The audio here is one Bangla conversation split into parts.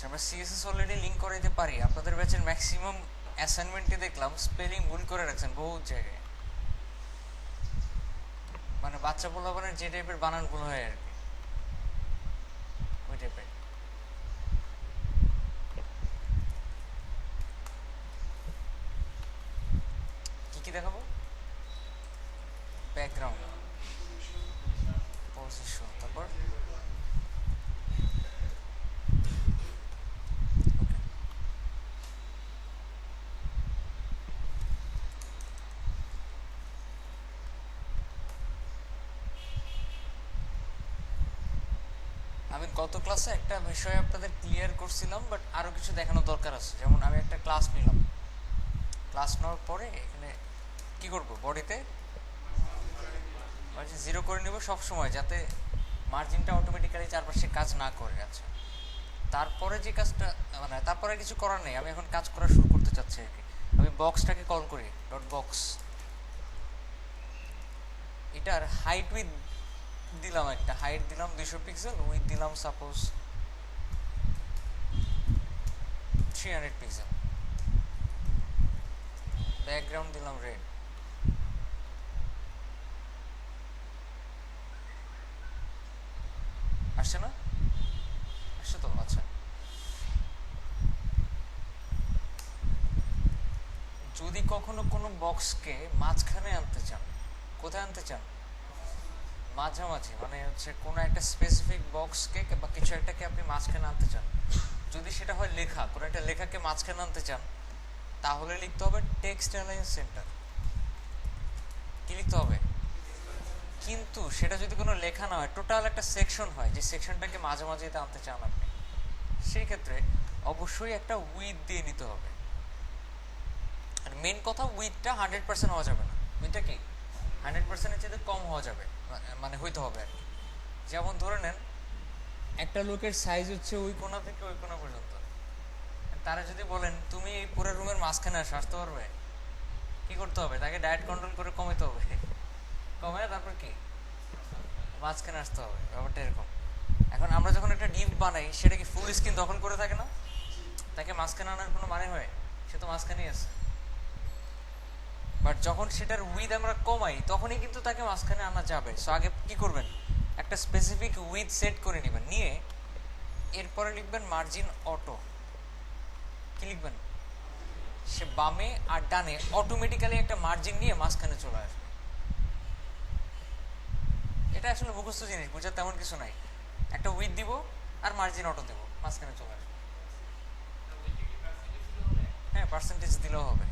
আচ্ছা, আমরা সিএসএস অলরেডি লিঙ্ক করাইতে পারি। আপনাদের ব্যাচের ম্যাক্সিমাম অ্যাসাইনমেন্টে দেখলাম স্পেলিং ভুল করে রাখছেন বহু জায়গায়, মানে বাচ্চা পোলাপানের যে টাইপের বানান ভুল হয় আর কি, ওই টাইপের। কি কি দেখাবো? ব্যাকগ্রাউন্ড, পজিশন, তারপর ওকে। আমি গত ক্লাসে একটা বিষয় আপনাদের ক্লিয়ার করছিলাম, বাট আরও কিছু দেখানোর দরকার আছে। যেমন আমি একটা ক্লাস নিলাম, ক্লাস নেওয়ার পরে এখানে কি করব, বডিতে জিরো করে নেব সব সময়, যাতে মার্জিনটা অটোমেটিক্যালি চারপাশে কাজ না করে। আচ্ছা, তারপরে যে কাজটা, মানে তারপরে কিছু করার নেই, আমি এখন কাজ করা শুরু করতে চাচ্ছি আর কি। আমি বক্সটাকে কল করি ডট বক্স, এটার হাইট উইথ দিলাম, একটা হাইট দিলাম 200 পিক্সেল, উইথ দিলাম সাপোজ 300 পিক্সেল, ব্যাকগ্রাউন্ড দিলাম রেড। আসছে না? আসছে তো? আচ্ছা, যদি কখনো কোনো বক্সকে মাঝখানে আনতে চান, কোথায় আনতে চান? মাঝামাঝি, মানে হচ্ছে কোনো একটা স্পেসিফিক বক্সকে বা কিছু একটাকে আপনি মাঝখানে আনতে চান, যদি সেটা হয় লেখা, কোনো একটা লেখাকে মাঝখানে আনতে চান, তাহলে লিখতে হবে টেক্সট অ্যালাইন সেন্টার। কি লিখতে হবে? কিন্তু সেটা যদি কোনো লেখা না হয়, টোটাল একটা সেকশন হয়, যে সেকশনটাকে মাঝামাঝিতে আনতে চান আপনি, সেই ক্ষেত্রে অবশ্যই একটা উইথ দিয়ে নিতে হবে। আর মেন কথা, উইথটা 100% হওয়া যাবে না। উইথটা কি 100%-এর চেয়ে কম হওয়া যাবে, মানে হইতে হবে আর কি। যেমন ধরে নেন একটা লোকের সাইজ হচ্ছে ওই কোণা থেকে ওই কোণা পর্যন্ত, তারা যদি বলেন তুমি এই পুরো রুমের মাঝখানে আসতে পারবে, কি করতে হবে? তাকে ডায়েট কন্ট্রোল করে কমাতে হবে, কমায় তারপর কি মাঝখানে আসতে হবে। ব্যাপারটা এরকম। এখন আমরা যখন একটা ডিপ বানাই, সেটা কি ফুল স্ক্রিন দখল করে থাকে না? তাকে মাঝখানে আনার কোনো মানে হয়? সে তো মাঝখানেই আছে। বাট যখন সেটার উইথ আমরা কমাই, তখনই কিন্তু তাকে মাঝখানে আনা যাবে। সো আগে কি করবেন, একটা স্পেসিফিক উইথ সেট করে নেবেন, নিয়ে এরপরে লিখবেন মার্জিন অটো। কি লিখবেন? সে বামে আর ডানে অটোমেটিক্যালি একটা মার্জিন নিয়ে মাঝখানে চলে আসবে। এটা আসলে মুখস্থ জিনিস, বোঝার তেমন কিছু নাই। একটা উইথ দিব আর মার্জিন অটো দেবো, মাঝখানে চলে আসবে। হ্যাঁ, পার্সেন্টেজ দিলেও হবে।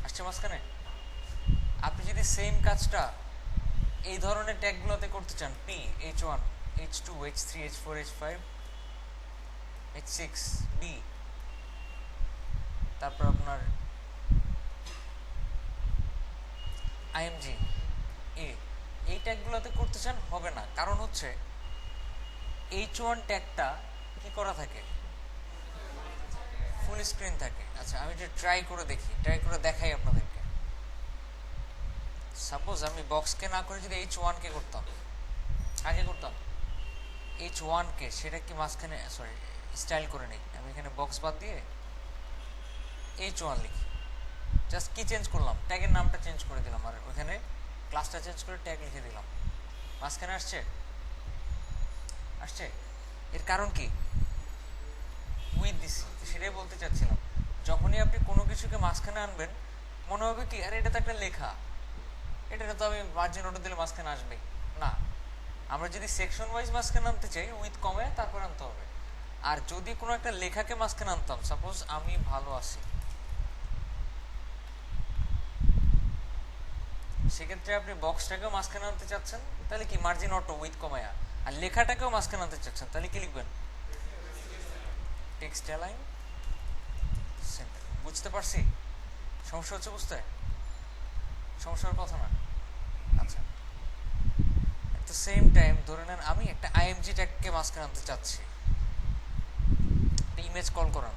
আসছে মাঝখানে। আপনি যদি সেম কাজটা এই ধরনের ট্যাগগুলোতে করতে চান, P, H1, H2, H3, H4, H5, H6, B, তারপর আপনার আইএমজি, এ, এই ট্যাগগুলোতে করতে চান, হবে না। কারণ হচ্ছে H1 ট্যাগটা কি করা থাকে? ফুল স্ক্রিন থাকে। আচ্ছা, আমি এটা ট্রাই করে দেখি, ট্রাই করে দেখাই আপনাদেরকে। সাপোজ আমি বক্সকে না করে যদি H1-কে করতাম, আগে করতাম H1-কে, সেটা কি মাঝখানে, সরি, স্টাইল করে নিই। আমি এখানে বক্স বাদ দিয়ে H1 লিখি, জাস্ট কি চেঞ্জ করলাম, ট্যাগের নামটা চেঞ্জ করে দিলাম, আর ওখানে ক্লাসটা চেঞ্জ করে ট্যাগ লিখে দিলাম। মাঝখানে আসছে? আসছে। এর কারণ কি? উইথ দিছি। সেটাই বলতে চাচ্ছিলাম, যখনই আপনি কোনো কিছুকে মাঝখানে আনবেন, মনে হবে কি আরে এটা তো একটা লেখা, এটা তো আমি মার্জিন অটো দিলে মাঝখানে আসবে না। আমরা যদি সেকশন ওয়াইজ মাঝখানে আনতে চাই, উইথ কমে তারপর আনতে হবে। আর যদি কোনো একটা লেখাকে মাঝখানে আনতাম, সাপোজ আমি ভালো আছি, সেক্ষেত্রে আপনি বক্সটাকেও মাঝখানে আনতে চাচ্ছেন, তাহলে কি মার্জিন অটো উইথ কমায়া, আর লেখাটাকেও মাঝখানে আনতে চাচ্ছেন, তাহলে কি লিখবেন? Text align centre. বুঝতে পারছি? সমস্যা হচ্ছে বুঝতে? সমস্যার কথা না। আচ্ছা, এট দ্য সেম টাইম ধরে নেন আমি একটা আইএমজি ট্যাগকে মাঝখানে আনতে চাচ্ছি, একটা ইমেজ কল করান।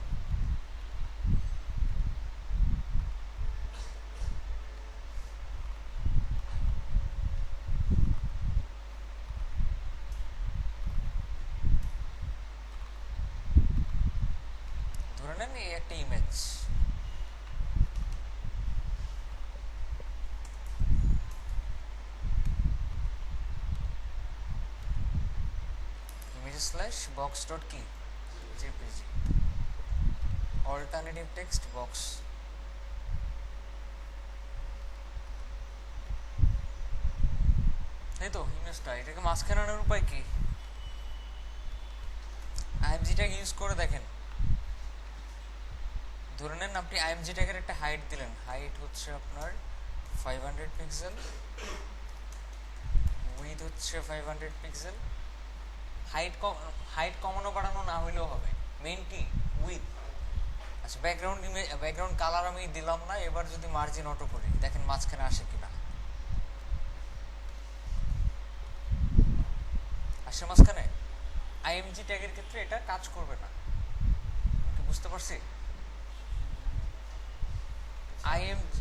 দিলেন এই একটা image, image slash box dot কি জেপিজি অল্টারনেটিভ টেক্সট বক্স। এই তো ইমেজটা, এটাকে মাঝখানে আনার উপায় কি? আইএমজি ট্যাগ ইউজ করে দেখেন। ধরে নেন আপনি আইএমজি ট্যাগের একটা হাইট দিলেন, হাইট হচ্ছে আপনার 500 পিক্সেল, উইথ হচ্ছে 500 পিক্সেল। হাইট কমানো বাড়ানো না হইলেও হবে, মেইন কি উইথ। আচ্ছা ব্যাকগ্রাউন্ড কালার আমি দিলাম না, এবার যদি মার্জিন অটো করি দেখেন মাঝখানে আসে কিনা, আসে মাঝখানে। আইএমজি ট্যাগের ক্ষেত্রে এটা কাজ করবে না, বুঝতে পারছি? আইএমজি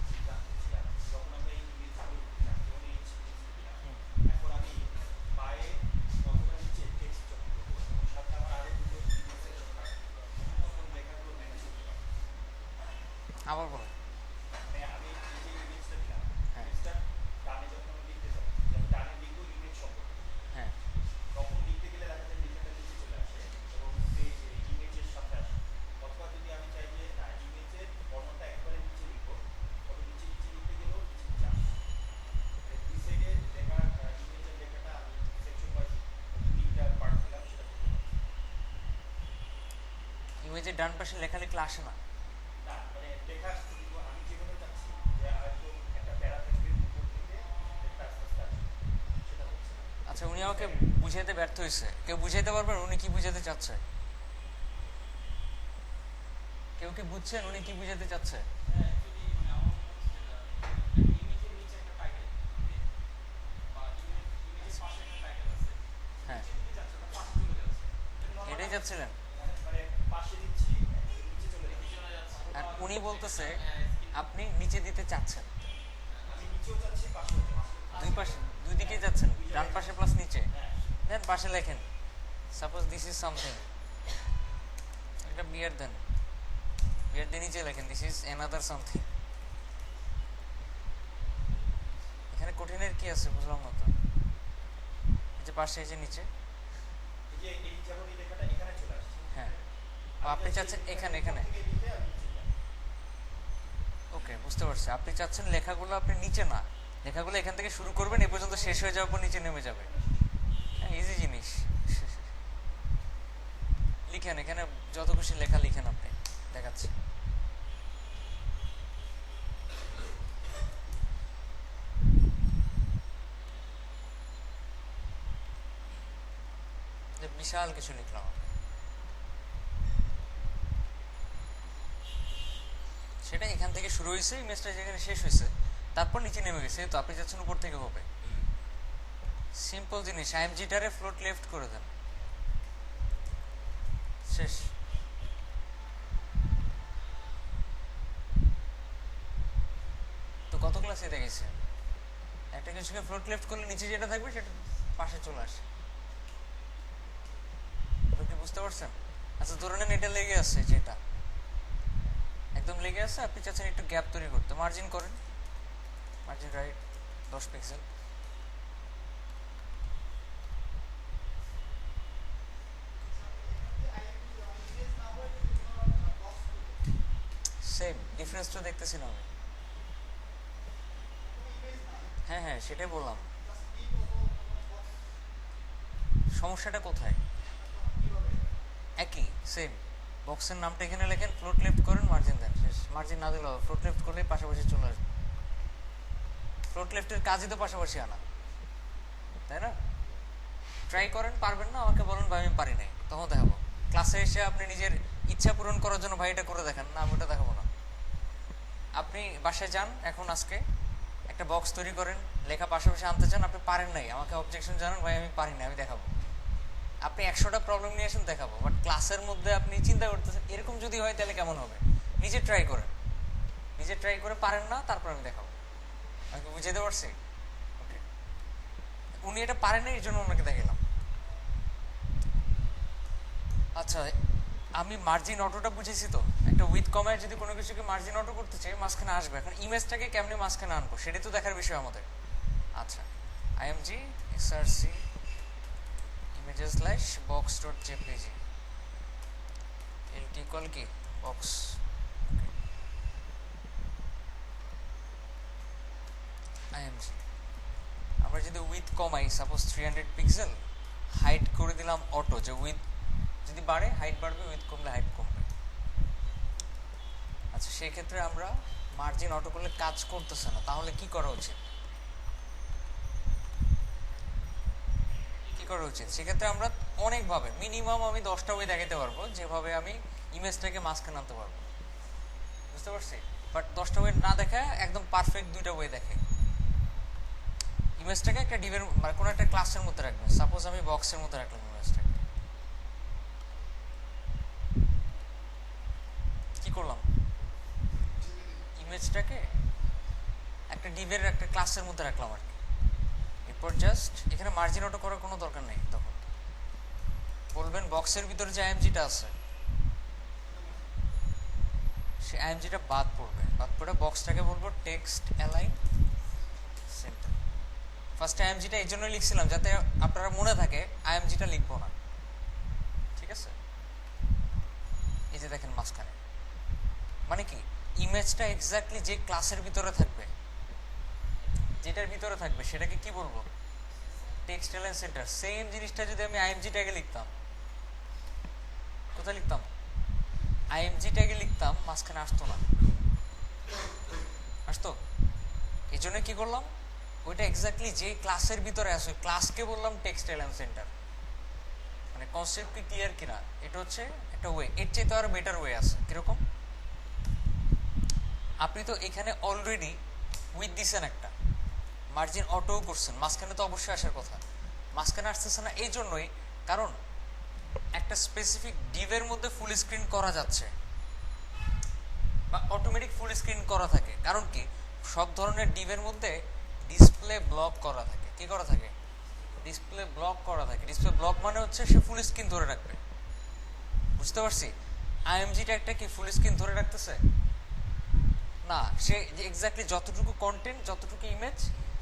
আবার বলেন। হ্যাঁ ইমেজের ডান পাশে লেখা লিখলে আসে না। আচ্ছা উনি আমাকে বুঝাইতে ব্যর্থ হয়েছে, কেউ বুঝাইতে পারবেন উনি কি বুঝাতে চাচ্ছে? কেউ কি বুঝছেন উনি কি বুঝাতে চাচ্ছে? হ্যাঁ এটাই চাচ্ছিলেন, আর উনি বলতেছে আপনি নিচে দিতে চাচ্ছেন। দুই পাশে দুই দিকে যাচ্ছেন, ডান পাশে প্লাস নিচে, দেন পাশে লেখেন সাপোজ দিস ইজ সামথিং, একটা বিয়ার দেন, বিয়ার দিয়ে নিচে লেখেন দিস ইজ অ্যানাদার সামথিং। এখানে কঠিনের কি আছে বুঝলাম না তো, যে পাশে এই যে নিচে, হ্যাঁ আপনি চাচ্ছেন এখানে এখানে, ওকে বুঝতে পারছি। আপনি চাচ্ছেন লেখাগুলো আপনি নিচে না, লেখাগুলো এখান থেকে শুরু করবেন এ পর্যন্ত শেষ হয়ে যাওয়ার পর নিচে নেমে যাবে। হ্যাঁ ইজি জিনিস। লিখেন এখানে যত খুশি লেখা লিখেন, আপনি দেখাচ্ছি। বিশাল কিছু লিখলাম, সেটা এখান থেকে শুরু হয়েছে, ইমেজটা যেখানে শেষ হয়েছে তারপর নিচে নেমে গেছে, তো আপনি চাচ্ছেন উপর থেকে হবে। সিম্পল জিনিস, আইএমজিটারে ফ্লোট লেফট করে দেন, শেষ। তো কত ক্লাস এতে গেছে, একটা কিছুকে ফ্লোট লেফট করলে নিচে যেটা থাকবে সেটা পাশে চলে আসে, কি বুঝতে পারছেন? আচ্ছা ধরে নেন এটা লেগে আছে, যেটা একদম লেগে আছে, আপনি চাচ্ছেন একটু গ্যাপ তৈরি করতে, মার্জিন করেন, মার্জিন রাইট 10 পিক্সেল, সেম ডিফারেন্সটা দেখতেছি না আমি। হ্যাঁ হ্যাঁ সেটাই বললাম, সমস্যাটা কোথায়? একই সেম, বক্সের নামটা এখানে লেখেন, ফ্লোট লেফট করেন, মার্জিন দেন, শেষ। মার্জিন না দিলেও ফ্লোট লেফট করলে পাশাপাশি চলে আসবে, ফ্লোট লেফটের কাজই তো পাশাপাশি আনা, তাই না? ট্রাই করেন, পারবেন না আমাকে বলেন ভাই আমি পারি নাই, তখন দেখাবো। ক্লাসে এসে আপনি নিজের ইচ্ছা পূরণ করার জন্য ভাই এটা করে দেখেন, না আমি ওটা দেখাবো না। আপনি বাসায় যান এখন, আজকে একটা বক্স তৈরি করেন, লেখা পাশাপাশি আনতে চান, আপনি পারেন নাই, আমাকে অবজেকশন জানান ভাই আমি পারি না, আমি দেখাবো। আপনি 100টা প্রবলেম নিয়ে আসেন, দেখাবো। বাট ক্লাসের মধ্যে আপনি চিন্তা করতেছেন এরকম যদি হয় তাহলে কেমন হবে? নিজে ট্রাই করেন, নিজে ট্রাই করে পারেন না তারপর আমি দেখাবো। আমি বুঝাইতে পারছি? ওকে, উনি এটা পারেন না এই জন্য ওনাকে দেখালাম। আচ্ছা আমি মার্জিন অটোটা বুঝেছি তো, একটা উইথ কমায় যদি কোনো কিছুকে মার্জিন অটো করতে চাই মাঝখানে আসবে। এখন ইমেজটাকে কেমনে মাঝখানে আনবো সেটাই তো দেখার বিষয় আমাদের। আচ্ছা, IMG SRC images slash box dot JPG LT equal কি বক্স। আইএমজি আমরা যদি উইথ কমাই সাপোজ 300 পিক্সেল, হাইট করে দিলাম অটো, যে উইথ যদি বাড়ে হাইট বাড়বে, উইথ কমলে হাইট কমবে। আচ্ছা, সেই ক্ষেত্রে আমরা মার্জিন অটো করলে কাজ করতেছে না, তাহলে কি করা উচিত? কি করা উচিত সেক্ষেত্রে আমরা অনেকভাবে, মিনিমাম আমি 10টা ওয়ে দেখাতে পারবো যেভাবে আমি ইমেজটাকে মাঝখানে আনতে পারবো, বুঝতে পারছি? বাট 10টা ওয়ে না দেখা একদম পারফেক্ট 2টা ওয়ে দেখে। ইমেজটাকে একটা ডিভের মানে কোনো একটা ক্লাসের মধ্যে রাখবেন, সাপোজ আমি বক্সের মধ্যে রাখলাম ইমেজটাকে। কি করলাম? ইমেজটাকে একটা ডিভের একটা ক্লাসের মধ্যে রাখলাম আর কি। এরপর জাস্ট এখানে মার্জিন অটো করার কোনো দরকার নেই। তখন বলবেন বক্সের ভিতরে যে আইএমজিটা আছে সে আইএমজিটা বাদ পড়বে, বাদ পড়ে বক্সটাকে বলবো টেক্সট অ্যালাইন সেন্টার। ফার্স্ট আইএমজিটা এই জন্য লিখছিলাম যাতে আপনারা মনে থাকে আইএমজিটা লিখবো না, ঠিক আছে? এই যে দেখেন মাঝখানে, মানে কি ইমেজটা এক্স্যাক্টলি যে ক্লাসের ভিতরে থাকবে, যেটার ভিতরে থাকবে সেটাকে কি বলবো? Text align centre. সেম জিনিসটা যদি আমি আইএমজি ট্যাগে লিখতাম, কোথায় লিখতাম? আইএমজি ট্যাগে লিখতাম, মাঝখানে আসতো না, আসতো? এই জন্য কি করলাম, ওইটা এক্স্যাক্টলি যে ক্লাসের ভিতরে আসে ক্লাসকে বললাম টেক্সট অ্যালাইন সেন্টার। মানে কনসেপ্ট কি ক্লিয়ার কিনা? এটা হচ্ছে একটা ওয়ে, এর চেয়ে তো আরো বেটার ওয়ে আছে। কিরকম? আপনি তো এখানে অলরেডি উইথ দিছেন একটা, মার্জিন অটো করছেন, মাঝখানে তো অবশ্যই আসার কথা, মাঝখানে আসতেছে না এই জন্যই কারণ একটা স্পেসিফিক ডিভের মধ্যে ফুল স্ক্রিন করা যাচ্ছে বা অটোমেটিক ফুল স্ক্রিন করা থাকে। কারণ কি সব ধরনের ডিভের মধ্যে ডিসপ্লে ব্লক করা থাকে। কি করা থাকে? ডিসপ্লে ব্লক করা থাকে। ডিসপ্লে ব্লক মানে হচ্ছে সে ফুল স্ক্রিন ধরে রাখবে, বুঝতে পারছি? আইএমজিটা একটা কি ফুল স্ক্রিন ধরে রাখতেছে না, সে এক্স্যাক্টলি যতটুকু কন্টেন্ট, যতটুকু ইমেজ,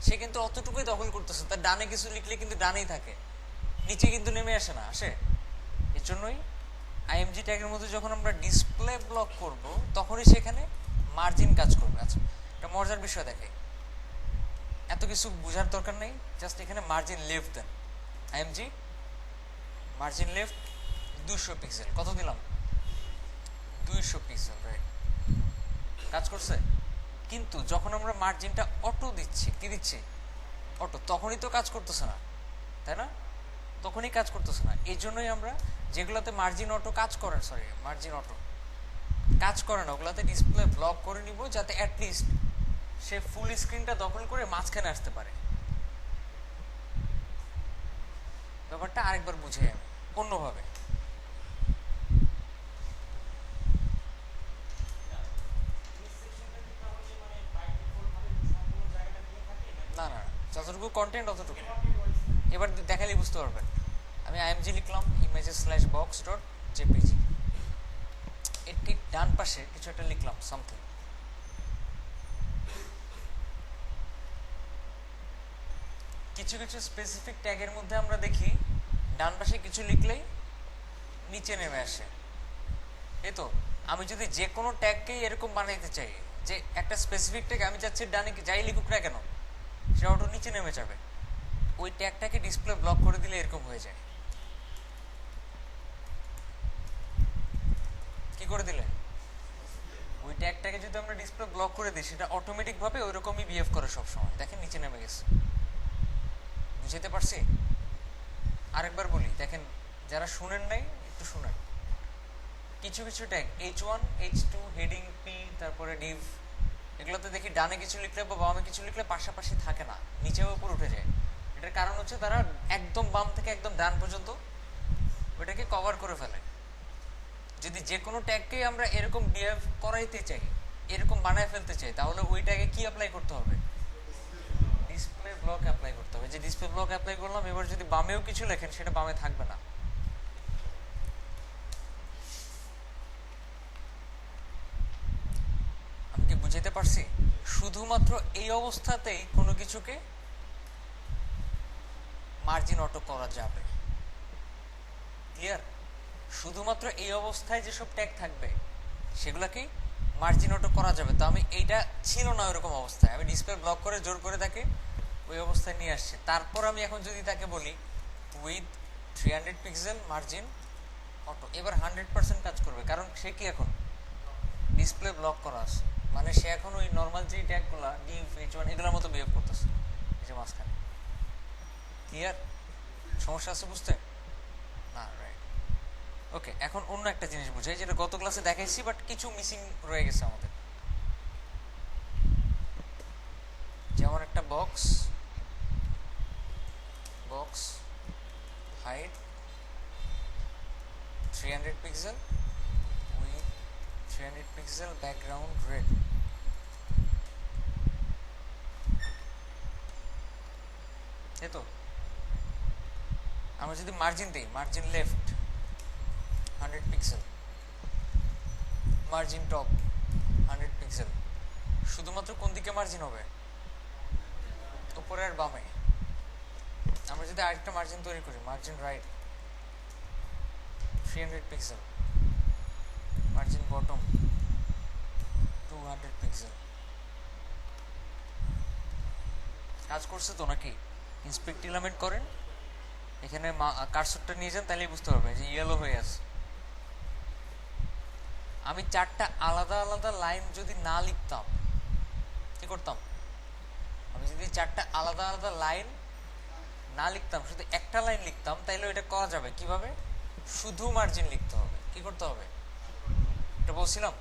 সে কিন্তু অতটুকুই দখল করতেছে। তার ডানে কিছু লিখলে কিন্তু ডানেই থাকে, নিচে কিন্তু নেমে আসে না, আসে। এর জন্যই আইএমজি ট্যাগের মধ্যে যখন আমরা ডিসপ্লে ব্লক করব তখনই সেখানে মার্জিন কাজ করবে। আচ্ছা, একটা মজার বিষয় দেখে, এত কিছু বোঝার দরকার নেই, জাস্ট এখানে মার্জিন লেফট দেন। IMG margin left 200 pixel. কত দিলাম? 200 পিক্সেল, রাইট? কাজ করছে। কিন্তু যখন আমরা মার্জিনটা অটো দিচ্ছি, কি দিচ্ছি? অটো, তখনই তো কাজ করতেছে না, তাই না? তখনই কাজ করতেছে না। এই জন্যই আমরা যেগুলোতে মার্জিন অটো কাজ করে, সরি মার্জিন অটো কাজ করে না, ওগুলাতে ডিসপ্লে ব্লক করে নিব যাতে অ্যাটলিস্ট সে ফুল স্ক্রিনটা দখল করে মাঝখানে আসতে পারে। ব্যাপারটা আরেকবার বুঝাই আমি অন্যভাবে। না না, যতটুকু কন্টেন্ট অতটুকু। এবার দেখালে বুঝতে পারবেন। আমি আইএমজি লিখলাম images slash box dot JPG, এর ঠিক ডান পাশে কিছু একটা লিখলাম সামথিং। কিছু কিছু স্পেসিফিক ট্যাগের মধ্যে আমরা দেখি ডান পাশে কিছু লিখলেই নিচে নেমে আসে। এই তো আমি যদি যে কোনো ট্যাগকেই এরকম বানাইতে চাই যে একটা স্পেসিফিক ট্যাগ আমি চাচ্ছি ডানে যাই লিখুক না কেন সেটা অটো নিচে নেমে যাবে, ওই ট্যাগটাকে ডিসপ্লে ব্লক করে দিলে এরকম হয়ে যায়। কি করে দিলে? ওই ট্যাগটাকে যদি আমরা ডিসপ্লে ব্লক করে দিই সেটা অটোমেটিক ভাবে ওইরকমই বিহেভ করে সবসময়। দেখেন নিচে নেমে গেছে, বুঝতে পারছি? আরেকবার বলি, দেখেন যারা শুনেন নাই একটু শুনেন। কিছু কিছু tag H1 H2 heading P তারপরে ডিভ, এগুলোতে দেখি ডানে কিছু লিখলে বা বামে কিছু লিখলে পাশাপাশি থাকে না, নিচেও উপর উঠে যায়। এটার কারণ হচ্ছে তারা একদম বাম থেকে একদম ডান পর্যন্ত ওইটাকে কভার করে ফেলে। যদি যে কোনো ট্যাগকেই আমরা এরকম বিহেভ করাইতে চাই, এরকম বানায় ফেলতে চাই, তাহলে ওই ট্যাগে কি অ্যাপ্লাই করতে হবে? ডিসপ্লে ব্লক অ্যাপ্লাই করতে হবে। যে ডিসপ্লে ব্লক অ্যাপ্লাই করলাম, এবার যদি বামেও কিছু লেখেন সেটা বামে থাকবে না। শুধুমাত্র এই অবস্থাতেই কোনো কিছুকে মার্জিন অটো করা যাবে। ক্লিয়ার? শুধুমাত্র এই অবস্থায় যেসব ট্যাগ থাকবে সেগুলোকে মার্জিন অটো করা যাবে। তো আমি এইটা ছিল না ওইরকম অবস্থায়, আমি ডিসপ্লে ব্লক করে জোর করে তাকে ওই অবস্থায় নিয়ে আসছে। তারপর আমি এখন যদি তাকে বলি উইথ 300 পিক্সেল মার্জিন অটো, এবার 100% কাজ করবে, কারণ সে কি এখন ডিসপ্লে ব্লক করা আছে, মানে সে এখন ওই নর্মাল যে ট্যাগগুলো ডিফ H1 এগুলোর মতো বিহেভ করতেছে এই যে মাঝখানে। ক্লিয়ার? সমস্যা আছে বুঝতে? না, রাইট। ওকে, এখন অন্য একটা জিনিস বুঝাই, যেটা গত ক্লাসে দেখাইছি বাট কিছু মিসিং রয়ে গেছে আমাদের। যেমন একটা box height 300 pixel with 300 pixel background red. এই তো আমরা যদি মার্জিন দিই, margin left 100 pixel, margin top 100 pixel, শুধুমাত্র কোন দিকে মার্জিন হবে? উপরে আর বামে। আমরা যদি আরেকটা মার্জিন তৈরি করি, margin right 300 pixel, margin bottom 200 pixel. কাজ করছে তো নাকি? ইন্সপেক্ট এলিমেন্ট করেন, এখানে কার্সরটা নিয়ে যান, তাহলেই বুঝতে পারবেন যে ইয়েলো হয়ে আছে। আমি চারটা আলাদা আলাদা লাইন যদি না লিখতাম কি করতাম? আমি যদি চারটা আলাদা আলাদা লাইন না লিখতাম, শুধু একটা লাইন লিখতাম, তাইলে এটা করা যাবে কিভাবে? শুধু মার্জিন লিখতে হবে। কি করতে হবে? এটা বলছিলাম,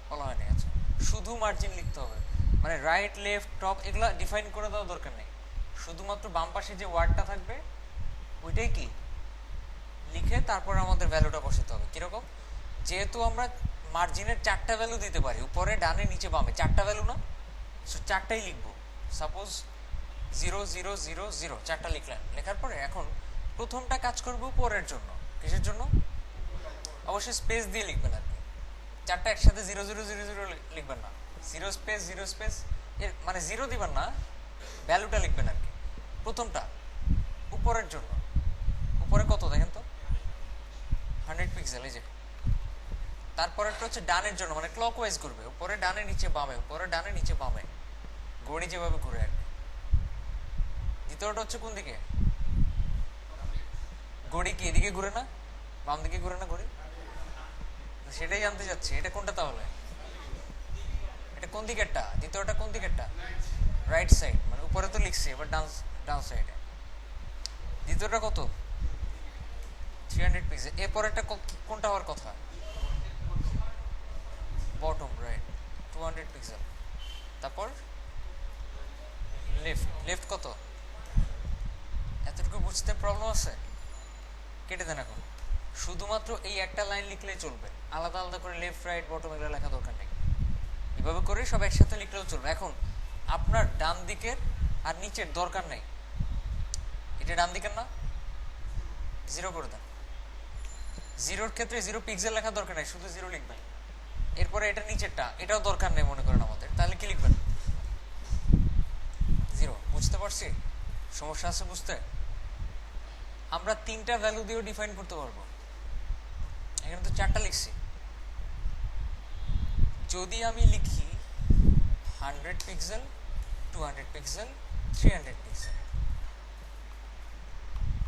বলা হয়নি। আচ্ছা, শুধু মার্জিন লিখতে হবে, মানে রাইট লেফট টপ এগুলা ডিফাইন করে দেওয়ার দরকার নেই, শুধুমাত্র বাম পাশে যে ওয়ার্ডটা থাকবে ওইটাই কি লিখে তারপর আমাদের ভ্যালুটা বসাতে হবে। কিরকম? যেহেতু আমরা মার্জিনের চারটা ভ্যালু দিতে পারি, উপরে ডানে নিচে বামে, চারটা ভ্যালু না, সো চারটাই লিখবো। সাপোজ 0 0 0 0 চারটা লিখলেন, লেখার পরে এখন প্রথমটা কাজ করবো উপরের জন্য। কিসের জন্য? অবশ্যই স্পেস দিয়ে লিখবেন আর কি, চারটা একসাথে 0 0 0 0 লিখবেন না, 0 স্পেস এর মানে 0 দিবেন না, ভ্যালুটা লিখবেন আর কি। প্রথমটা উপরের জন্য, উপরে কত দেখেন তো? 100 পিক্সেল, এই যে। তারপরেরটা হচ্ছে ডানের জন্য, মানে ক্লকওয়াইজ ঘুরবে, উপরে ডানে নিচে বামে, উপরে ডানে নিচে বামে, ঘড়ি যেভাবে ঘুরে আর কি। দ্বিতীয়টা হচ্ছে কোন দিকে? ঘড়ি কি এদিকে ঘুরে না, বাম দিকে ঘুরে না ঘড়ি? সেটাই জানতে চাচ্ছি, এটা কোনটা তাহলে? এটা কোন দিকেরটা? দ্বিতীয়টা কোন দিকেরটা? রাইট সাইড, মানে উপরে তো লিখছি, এবার ডান সাইডে। দ্বিতীয়টা কত? 300 পিক্সেল। এরপরেরটা কোনটা হওয়ার কথা? Bottom right 200 pixel. তারপর লেফট কত? এতটুকু বুঝতে প্রবলেম আছে? কেটে দেন এখন, শুধুমাত্র এই একটা লাইন লিখলেই চলবে, আলাদা আলাদা করে লেফট রাইট বটম এগুলো লেখা দরকার নেই, এভাবে করে সব একসাথে লিখলেও চলবে। এখন আপনার ডান দিকের আর নিচের দরকার নেই, এটা ডান দিকের না, 0 করে দেন। 0-র ক্ষেত্রে 0 পিক্সেল লেখা দরকার নেই, শুধু 0 লিখবেন। এরপরে এটা নিচেরটা, এটাও দরকার নেই মনে করেন আমাদের, তাহলে কি লিখবেন? 0। বুঝতে পারছি? সমস্যা আছে বুঝতে? আমরা 3টা ভ্যালু দিয়েও ডিফাইন করতে পারবো, এখানে তো 4টা লিখছি। যদি আমি লিখি 100 পিক্সেল 200 পিক্সেল 300 পিক্সেল,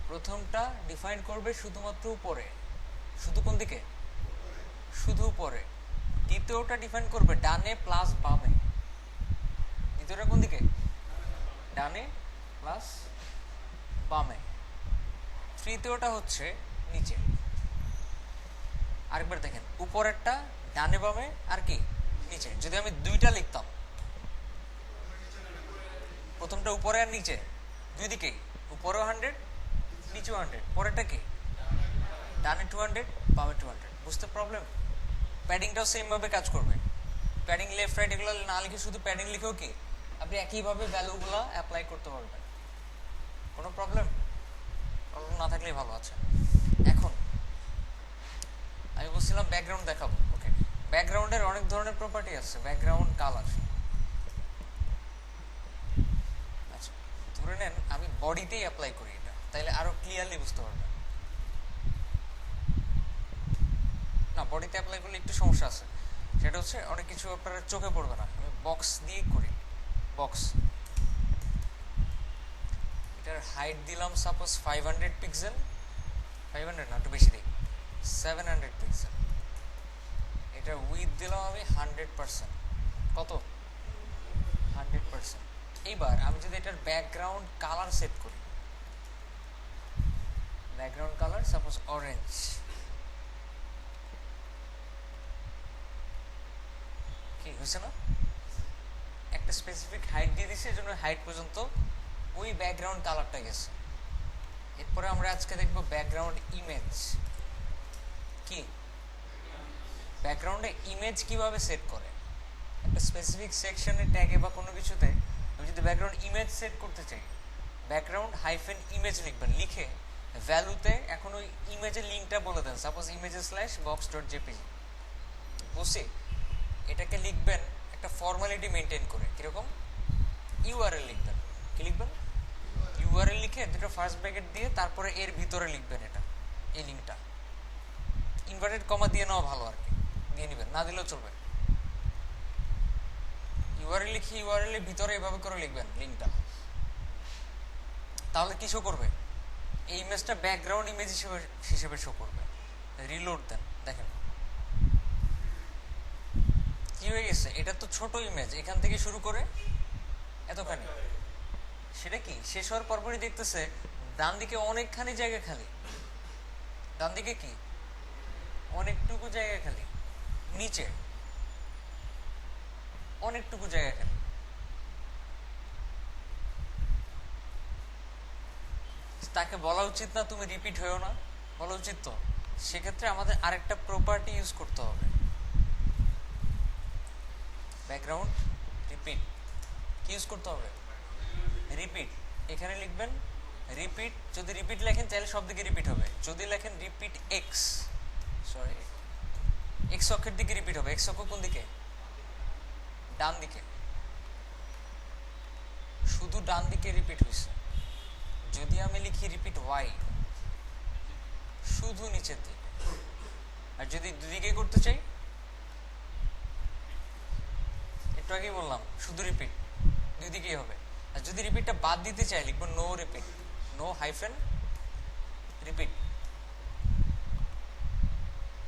প্রথমটা ডিফাইন করবে শুধুমাত্র উপরে, শুধু কোন দিকে? শুধু উপরে। দ্বিতীয়টা ডিফাইন করবে ডানে প্লাস বামে। দ্বিতীয়টা কোন দিকে? ডানে প্লাস বামে। তৃতীয়টা হচ্ছে নিচে। আরেকবার দেখেন, উপরেরটা ডানে বামে আর কি নিচে। যদি আমি 2টা লিখতাম, প্রথমটা উপরে আর নিচে দুই দিকেই, উপরেও 100 নিচেও 100, পরেরটা কি? ডানে 200 বামে 200। বুঝতে প্রবলেম? প্যাডিংটাও সেম ভাবে কাজ করবে, প্যাডিং লেফট রাইট এগুলো না লিখে শুধু প্যাডিং লিখেও কি আপনি একইভাবে ভ্যালুগুলো অ্যাপ্লাই করতে পারবেন। কোনো প্রবলেম না থাকলেই ভালো আছে। এখন আমি বলছিলাম ব্যাকগ্রাউন্ড দেখাবো। ওকে, ব্যাকগ্রাউন্ডের অনেক ধরনের প্রপার্টি আছে, ব্যাকগ্রাউন্ড কালার। বডিতেই অ্যাপ্লাই করি এটা, তাইলে আরো ক্লিয়ারলি বুঝতে পারবেন। না, বডিতে অ্যাপ্লাই করলে একটু সমস্যা আছে, সেটা হচ্ছে অনেক কিছু আপনার চোখে পড়বে না। আমি বক্স দিয়ে করি, বক্স। এটার হাইট দিলাম সাপোজ 500 পিক্সেল, 500 না একটু বেশি দিই, 700 পিক্সেল। এটার উইথ দিলাম আমি 100%। কত? 100%। এইবার আমি যদি এটার ব্যাকগ্রাউন্ড কালার সেট করি, ব্যাকগ্রাউন্ড কালার সাপোজ অরেঞ্জ, কি হয়েছে না? একটা স্পেসিফিক হাইট দিয়ে দিছে, এজন্য হাইট পর্যন্ত ওই ব্যাকগ্রাউন্ড কালারটা গেছে। এরপরে আমরা আজকে দেখব ব্যাকগ্রাউন্ড ইমেজ। কি ব্যাকগ্রাউন্ডে ইমেজ কিভাবে সেট করে? একটা স্পেসিফিক সেকশনে ট্যাগে বা কোনো কিছুতে আমি যদি ব্যাকগ্রাউন্ড ইমেজ সেট করতে চাই, ব্যাকগ্রাউন্ড হাইফেন ইমেজ লিখবেন, লিখে ভ্যালুতে এখন ওই ইমেজের লিঙ্কটা বলে দেন, সাপোজ images/box.jpg। বুঝছি? এটাকে লিখবেন একটা ফর্মালিটি মেনটেন করে। কিরকম? ইউআরএল লিখবেন। কি লিখবেন? ইউআরএল লিখে দুটো ফার্স্ট ব্র্যাকেট দিয়ে তারপরে এর ভিতরে লিখবেন এটা, এই লিঙ্কটা। ইনভার্টেড কমা দিয়ে নেওয়া ভালো আর কি, দিয়ে নেবেন, না দিলেও চলবে। ইউআরএল লিখে ইউআরএল এর ভিতরে এভাবে করে লিখবেন লিঙ্কটা। তাহলে কি শো করবে? এই ইমেজটা ব্যাকগ্রাউন্ড ইমেজ হিসেবে শো করবে। রিলোড দেন, দেখেন কি হয়ে গেছে। এটা তো ছোট ইমেজ, এখান থেকে শুরু করে এতখানি। সেটা কি শেষ হওয়ার পরপরই দেখতেছে ডান দিকে অনেকখানি জায়গা খালি। ডান দিকে কি অনেকটুকু জায়গা খালি, নিচে অনেকটুকু জায়গা খালি। তাকে বলা উচিত না তুমি রিপিট হয়েও না? বলা উচিত তো। সেক্ষেত্রে আমাদের আরেকটা প্রপার্টি ইউজ করতে হবে, ব্যাকগ্রাউন্ড রিপিট। কি ইউজ করতে হবে? রিপিট। এখানে লিখবেন রিপিট। যদি রিপিট লেখেন তাহলে সব দিকে রিপিট হবে। যদি লেখেন রিপিট এক্স, সরি এক্স অক্ষের দিকে রিপিট হবে। এক্স অক্ষ কোন দিকে? ডান দিকে, শুধু ডান দিকে রিপিট হয়েছে। যদি আমি লিখি রিপিট ওয়াই, শুধু নিচের দিকে। আর যদি দুদিকে করতে চাই, একটু আগেই বললাম শুধু রিপিট, দুই দিকেই হবে। আর যদি রিপিটটা বাদ দিতে চাই লিখবো no repeat, no hyphen repeat.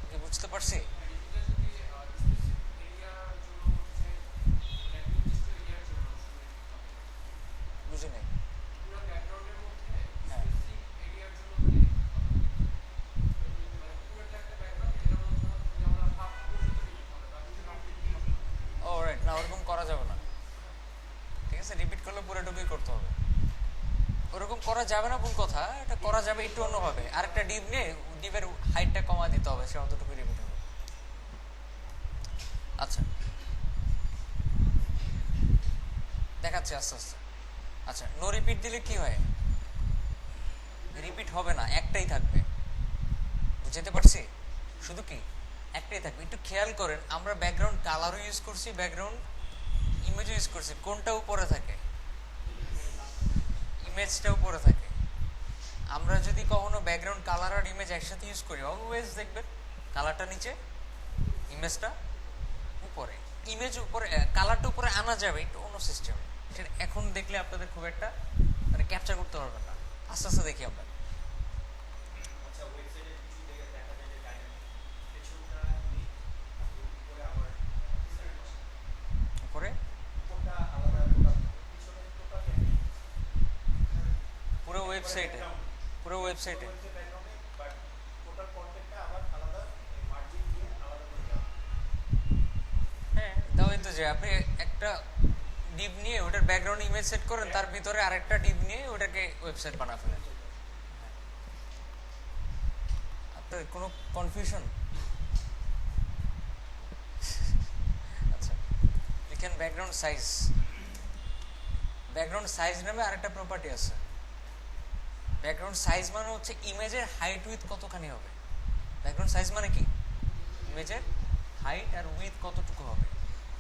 কি বুঝতে পারছি? বুঝি নাই। ও রাইট, না ওরকম করা যাবে না। ঠিক আছে, রিপিট করলে পুরোটুকুই করতে হবে। ওরকম করা যাবে না ভুল কথা, এটা করা যাবে একটু অন্যভাবে। আরেকটা ডিপ নিয়ে ডিপের হাইটটা কমা দিতে হবে, সে অতটুকু রিপিট হবে। আচ্ছা দেখাচ্ছি আস্তে আস্তে। আচ্ছা, নো রিপিট দিলে কি হয়? রিপিট হবে না, একটাই থাকবে। বুঝতে পারছি? শুধু কি একটাই থাকবে। একটু খেয়াল করেন, আমরা ব্যাকগ্রাউন্ড কালারও ইউজ করছি, ব্যাকগ্রাউন্ড ইমেজও ইউজ করছি। কোনটা উপরে থাকে? ইমেজটা উপরে থাকে। আমরা যদি কখনো ব্যাকগ্রাউন্ড কালার আর ইমেজ একসাথে ইউজ করি, অলওয়েজ দেখবেন কালারটা নিচে, ইমেজটা উপরে। ইমেজ উপরে, কালারটা উপরে আনা যাবে একটু অন্য সিস্টেম। সেটা এখন দেখলে আপনাদের খুব একটা মানে ক্যাপচার করতে পারবেন না। আস্তে আস্তে দেখি আমরা। উপরে পুরো ওয়েবসাইটে, পুরো ওয়েবসাইটে। হ্যাঁ তাও তো, যে আপনি একটা ডিপ নিয়ে ওটার ব্যাকগ্রাউন্ড ইমেজ সেট করেন, তার ভিতরে আরেকটা ডিপ নিয়ে ওটাকে ওয়েবসাইট বানা ফেলেন। আপনার কোনো কনফিউশন? আচ্ছা, লিখেন ব্যাকগ্রাউন্ড সাইজ। ব্যাকগ্রাউন্ড সাইজ নামে আরেকটা প্রপার্টি আছে। ব্যাকগ্রাউন্ড সাইজ মানে হচ্ছে ইমেজের হাইট উইথ কতখানি হবে। ব্যাকগ্রাউন্ড সাইজ মানে কি? ইমেজের হাইট আর উইথ কতটুকু হবে।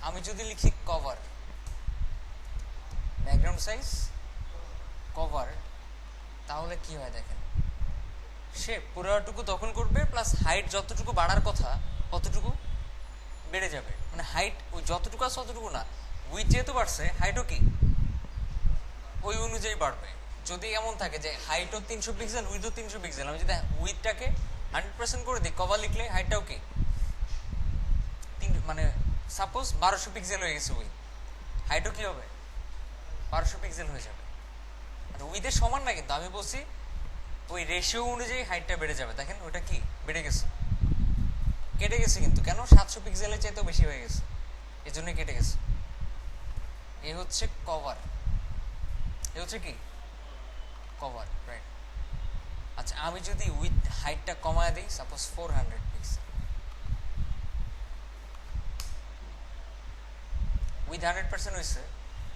আমি যদি লিখি কভার, ব্যাকগ্রাউন্ড সাইজ কভার তাহলে কি হয় দেখেন, সে পুরোটুকু দখল করবে প্লাস হাইট যতটুকু বাড়ার কথা অতটুকু বেড়ে যাবে, মানে হাইট ওই যতটুকু আছে অতটুকু না, উইথ যেহেতু বাড়ছে হাইটও কি ওই অনুযায়ী বাড়বে। যদি এমন থাকে যে হাইটও 300 পিক্সেল উইথও 300 পিক্সেল, আমি যদি উইথটাকে 100% করে দিই, কভার লিখলে হাইটটাও কি মানে সাপোজ 1200 পিক্সেল হয়ে গেছে উইথ, হাইটও কি হবে 1200 পিক্সেল হয়ে যাবে। আর উইথের সমান না, কিন্তু আমি বলছি ওই রেশিও অনুযায়ী হাইটটা বেড়ে যাবে। দেখেন ওটা কি বেড়ে গেছে, কেটে গেছে কিন্তু কেন, 700 পিক্সেলের চাইতেও বেশি হয়ে গেছে, এই জন্যই কেটে গেছে। এই হচ্ছে কভার, এই হচ্ছে কি কভার, রাইট। আচ্ছা আমি যদি উইথ হাইটটা কমায় দিই, সাপোজ 400 পিক্সেল, উইথ 100% হয়েছে,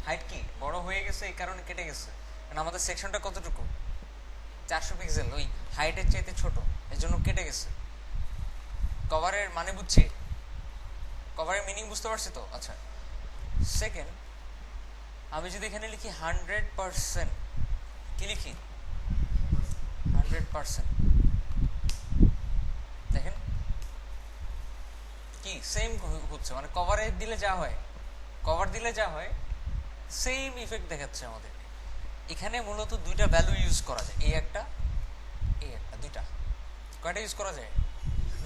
হাইট কি বড় হয়ে গেছে, এই কারণে কেটে গেছে, কারণ আমাদের সেকশনটা কতটুকু 400 পিক্সেল, ওই হাইটের চাইতে ছোট, এই জন্য কেটে গেছে। কভারের মানে বুঝছি, কভারের মিনিং বুঝতে পারছি তো। আচ্ছা সেকেন্ড, আমি যদি এখানে লিখি 100%, কি লিখি 100%, দেখেন কি সেম হচ্ছে, মানে কভারে দিলে যা হয়, কভার দিলে যা হয় সেম ইফেক্ট দেখাচ্ছে আমাদের। এখানে মূলত দুইটা ভ্যালু ইউজ করা যায়, এই একটা দুইটা, কয়টা ইউজ করা যায়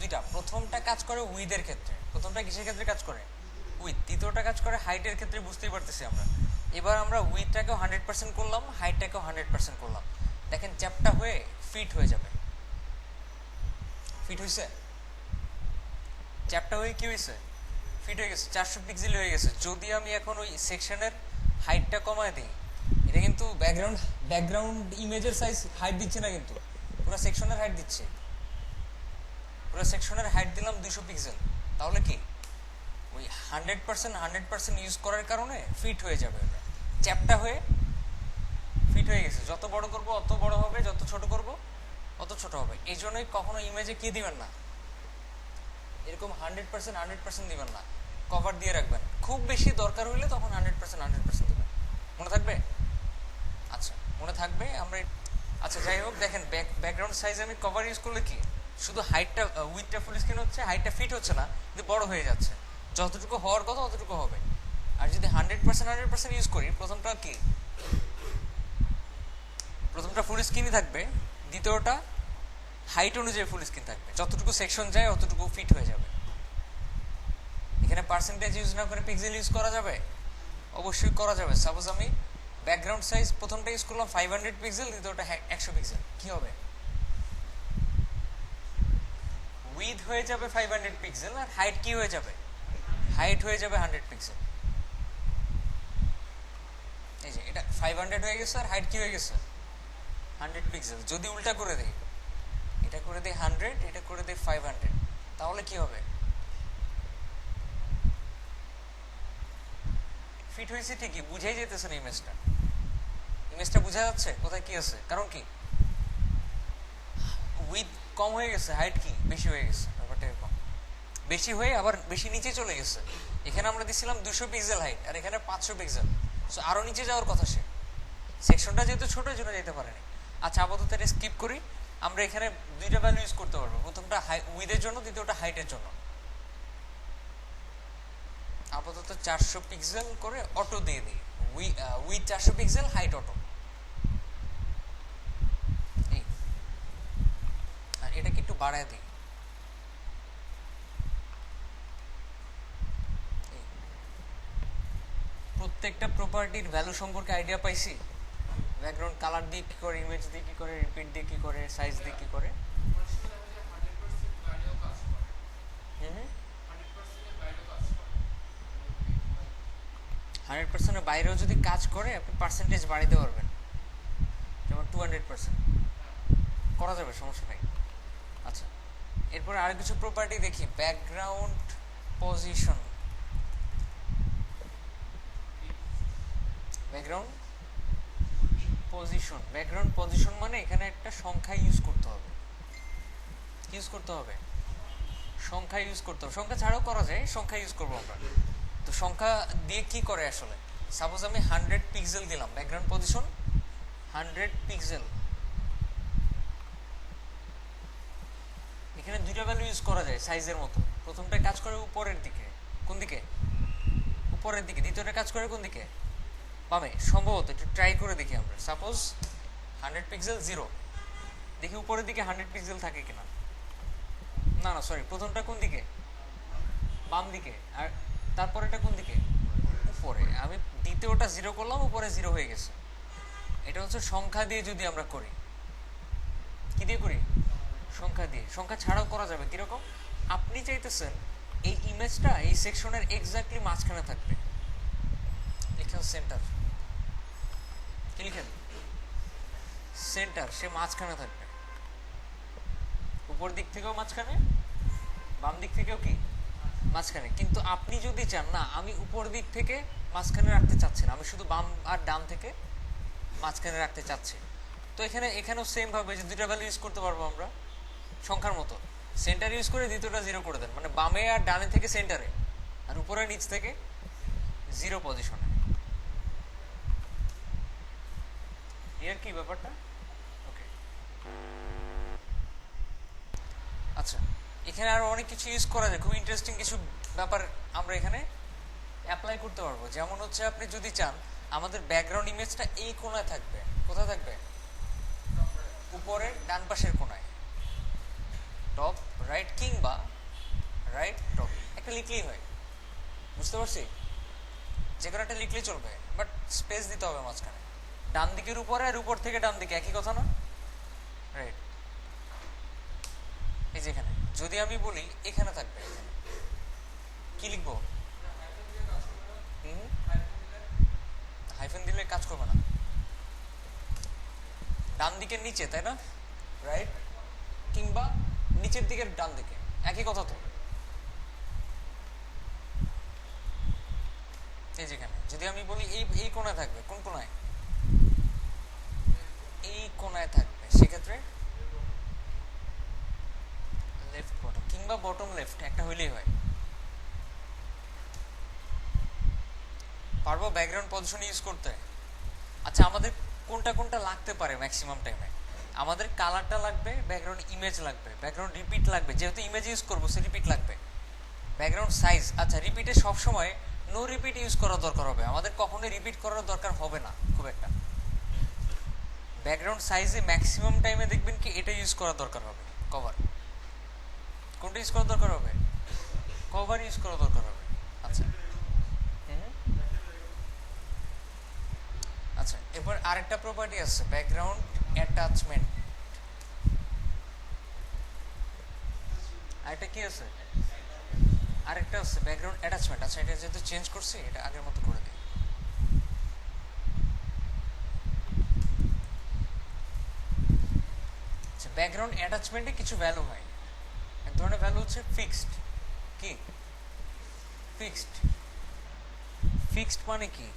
দুইটা। প্রথমটা কাজ করে উইথের ক্ষেত্রে, প্রথমটা কিসের ক্ষেত্রে কাজ করে উইথ, দ্বিতীয়টা কাজ করে হাইটের ক্ষেত্রে, বুঝতেই পারতেছি আমরা। এবার আমরা উইথটাকেও 100% করলাম, হাইটটাকেও 100% করলাম, দেখেন চ্যাপটা হয়ে ফিট হয়ে যাবে, ফিট হয়েছে, চ্যাপটা হয়ে কি হয়েছে ফিট হয়ে গেছে, 400 পিক্সেল হয়ে গেছে। যদি আমি এখন ওই সেকশনের হাইটটা কমায় দিই, এটা কিন্তু ব্যাকগ্রাউন্ড ইমেজের সাইজ হাইট দিচ্ছে না, কিন্তু পুরো সেকশনের হাইট দিচ্ছে, পুরো সেকশনের হাইট দিলাম 200 পিক্সেল, তাহলে কি ওই 100% ইউজ করার কারণে ফিট হয়ে যাবে, ওটা চ্যাপটা হয়ে ফিট হয়ে গেছে। যত বড় করব অত বড় হবে, যত ছোট করব অত ছোট হবে। এই জন্যই কখনো ইমেজে কি দিবেন না, এরকম 100% দিবেন না, কভার দিয়ে রাখবেন, খুব বেশি দরকার হইলে তখন 100% দিবেন, মনে থাকবে। আচ্ছা মনে থাকবে আমরা। আচ্ছা যাই হোক, দেখেন ব্যাকগ্রাউন্ড সাইজ আমি কভার ইউজ করলে কি শুধু হাইটটা উইথটা ফুল স্ক্রিন হচ্ছে, হাইটটা ফিট হচ্ছে না, কিন্তু বড় হয়ে যাচ্ছে, যতটুকু হওয়ার কথা অতটুকু হবে। আর যদি 100% ইউজ করি, প্রথমটা ফুল স্ক্রিনই থাকবে, দ্বিতীয়টা হাইট অনুযায়ী ফুল স্ক্রিন থাকবে, যতটুকু সেকশন যায় অতটুকু ফিট হয়ে যাবে। এখানে পার্সেন্টেজ ইউজ না করে পিক্সেল ইউজ করা যাবে, অবশ্যই করা যাবে। সাপোজ আমি ব্যাকগ্রাউন্ড সাইজ প্রথমটা ইউজ করলাম 500 পিক্সেল, দ্বিতীয়টা 100 পিক্সেল, কি হবে উইথ হয়ে যাবে 500 পিক্সেল, আর হাইট কি হয়ে যাবে, হাইট হয়ে যাবে 100 পিক্সেল। এই যে এটা 500 হয়ে গেছে, আর হাইট কি হয়ে গেছে 100 পিক্সেল। যদি উল্টা করে দেই, এটা করে দেই 100, এটা করে দেই 500, তাহলে কি হবে ফিট হয়েছে ঠিকই, বুঝাই যেতেছে না ইমেজটা বোঝা যাচ্ছে কোথায় কি আছে, কারণ কি উইথ কম হয়ে গেছে, হাইট কি বেশি হয়ে গেছে, ব্যাপারটা এরকম, বেশি হয়ে আবার বেশি নিচে চলে গেছে। এখানে আমরা দিছিলাম 200 পিক্সেল হাইট, আর এখানে 500 পিক্সেল, সো আরো নিচে যাওয়ার কথা, সে সেকশনটা যেহেতু ছোট এই জন্য যেতে পারেনি। আচ্ছা আপাতত এটা স্কিপ করি, আমরা এখানে দুইটা ভ্যালু ইউজ করতে পারবো, প্রথমটা উইথের জন্য, দ্বিতীয়টা হাইটের জন্য। আপাতত 400 পিক্সেল করে অটো দিয়ে দিই, উইথ 400 পিক্সেল, হাইট অটো। আর এটাকে একটু বাড়ায় দিই, প্রত্যেকটা প্রপার্টির ভ্যালু সম্পর্কে আইডিয়া পাইছি। ব্যাকগ্রাউন্ড কালার দিয়ে কি করে, ইমেজ দিয়ে কি করে, রিপিট দিয়ে কি করে, সাইজ দিয়ে কি করে। 100%-এর বাইরেও যদি কাজ করে আপনি পার্সেন্টেজ বাড়াইতে পারবেন, যেমন 200% করা যাবে, সমস্যা নাই। আচ্ছা এরপরে আর কিছু প্রপার্টি দেখি, ব্যাকগ্রাউন্ড পজিশন, ব্যাকগ্রাউন্ড পজিশন মানে এখানে একটা সংখ্যা ইউজ করতে হবে, সংখ্যা ইউজ করতে হবে, সংখ্যা ছাড়াও করা যায়, সংখ্যা ইউজ করবো আমরা। তো সংখ্যা দিয়ে কি করে আসলে, সাপোজ আমি 100 পিক্সেল দিলাম, ব্যাকগ্রাউন্ড পজিশন 100 পিক্সেল, এখানে দুইটা ভ্যালু ইউজ করা যায় সাইজের মতো। প্রথমটা কাজ করে উপরের দিকে, কোন দিকে? উপরের দিকে। দ্বিতীয়টা কাজ করে কোন দিকে? বামে। সম্ভবত একটু ট্রাই করে দেখি আমরা। সাপোজ 100 পিক্সেল 0, দেখি উপরের দিকে 100 পিক্সেল থাকে কিনা। না না সরি, প্রথমটা কোন দিকে? বাম দিকে। আর তারপর এটা কোন দিকে? উপরে। আমি দ্বিতীয়টা 0 করলাম, উপরে 0 হয়ে গেছে। এটা হচ্ছে সংখ্যা দিয়ে যদি আমরা করি। কি দিয়ে করি? সংখ্যা দিয়ে। সংখ্যা ছাড়াও করা যাবে। কিরকম? আপনি চাইতেছেন এই ইমেজটা এই সেকশনের এক্স্যাক্টলি মাঝখানে থাকবে। লিখেন সেন্টার। কি লিখেন? সেন্টার। সে মাঝখানে থাকবে, উপর দিক থেকেও মাঝখানে, বাম দিক থেকেও কি মাঝখানে। কিন্তু আপনি যদি চান না আমি উপর দিক থেকে মাঝখানে রাখতে চাচ্ছি না, আমি শুধু বাম আর ডান থেকে মাঝখানে রাখতে চাচ্ছি, তো এখানেও সেম ভাবে যে দুইটা ভ্যালু ইউজ করতে পারবো আমরা সংখ্যার মতো। সেন্টার ইউজ করে দ্বিতীয়টা 0 করে দেন, মানে বামে আর ডানে থেকে সেন্টারে, আর উপরে নিচ থেকে 0 পজিশনে। এর কি ব্যাপারটা? ওকে, আচ্ছা। এখানে আরো অনেক কিছু ইউজ করা যায়, খুব ইন্টারেস্টিং কিছু ব্যাপার আমরা এখানে অ্যাপ্লাই করতে পারবো। যেমন হচ্ছে আপনি যদি চান আমাদের ব্যাকগ্রাউন্ড ইমেজটা এই কোণায় থাকবে, কোথায় থাকবে? উপরের ডান পাশের কোণায়, টপ রাইট, কিংবা রাইট টপ, একটা লিখলেই হয়। বুঝতে পারছি? যে কোনো একটা লিখলেই চলবে, বাট স্পেস দিতে হবে মাঝখানে। ডান দিকের উপরে আর উপর থেকে ডান দিকে একই কথা না? রাইট। এই যে এখানে যদি আমি বলি এখানে থাকবে, কি লিখবো? হাইফেন দিলে কাজ করবে না। ডান দিকের নিচে, তাই না? রাইট, কিংবা নিচের দিকের ডান দিকে, একই কথা তো। এই যেখানে যদি আমি বলি এই কোণায় থাকবে, কোন কোণায়? এই কোণায় থাকবে, সেক্ষেত্রে লেফট বটম কিংবা বটম লেফট, একটা হইলেই হয়। পারবো ব্যাকগ্রাউন্ড পজিশন ইউজ করতে? আচ্ছা, আমাদের কোনটা কোনটা লাগতে পারে ম্যাক্সিমাম টাইমে? আমাদের কালারটা লাগবে, ব্যাকগ্রাউন্ড ইমেজ লাগবে, ব্যাকগ্রাউন্ড রিপিট লাগবে, যেহেতু ইমেজ ইউজ করবো সে রিপিট লাগবে, ব্যাকগ্রাউন্ড সাইজ। আচ্ছা, রিপিটে সবসময় নো রিপিট ইউজ করার দরকার হবে, আমাদের কখনোই রিপিট করার দরকার হবে না খুব একটা। ব্যাকগ্রাউন্ড সাইজে ম্যাক্সিমাম টাইমে দেখবেন কি এটা ইউজ করার দরকার হবে, কভার। কোনটা ইউজ করার দরকার হবে? কভার ইউজ করার দরকার হবে। আচ্ছা, আচ্ছা, এবার আরেকটা প্রপার্টি আছে, ব্যাকগ্রাউন্ড অ্যাটাচমেন্ট। আরেকটা কি আছে? আরেকটা আছে ব্যাকগ্রাউন্ড অ্যাটাচমেন্ট। আচ্ছা, এটা যেহেতু চেঞ্জ করছি এটা আগের মতো করে দিই। আচ্ছা, ব্যাকগ্রাউন্ড অ্যাটাচমেন্টে কিছু ভ্যালু হয়। এক ধরনের ভ্যালু হচ্ছে ফিক্সড। কি ফিক্সড? ফিক্সড মানে কি?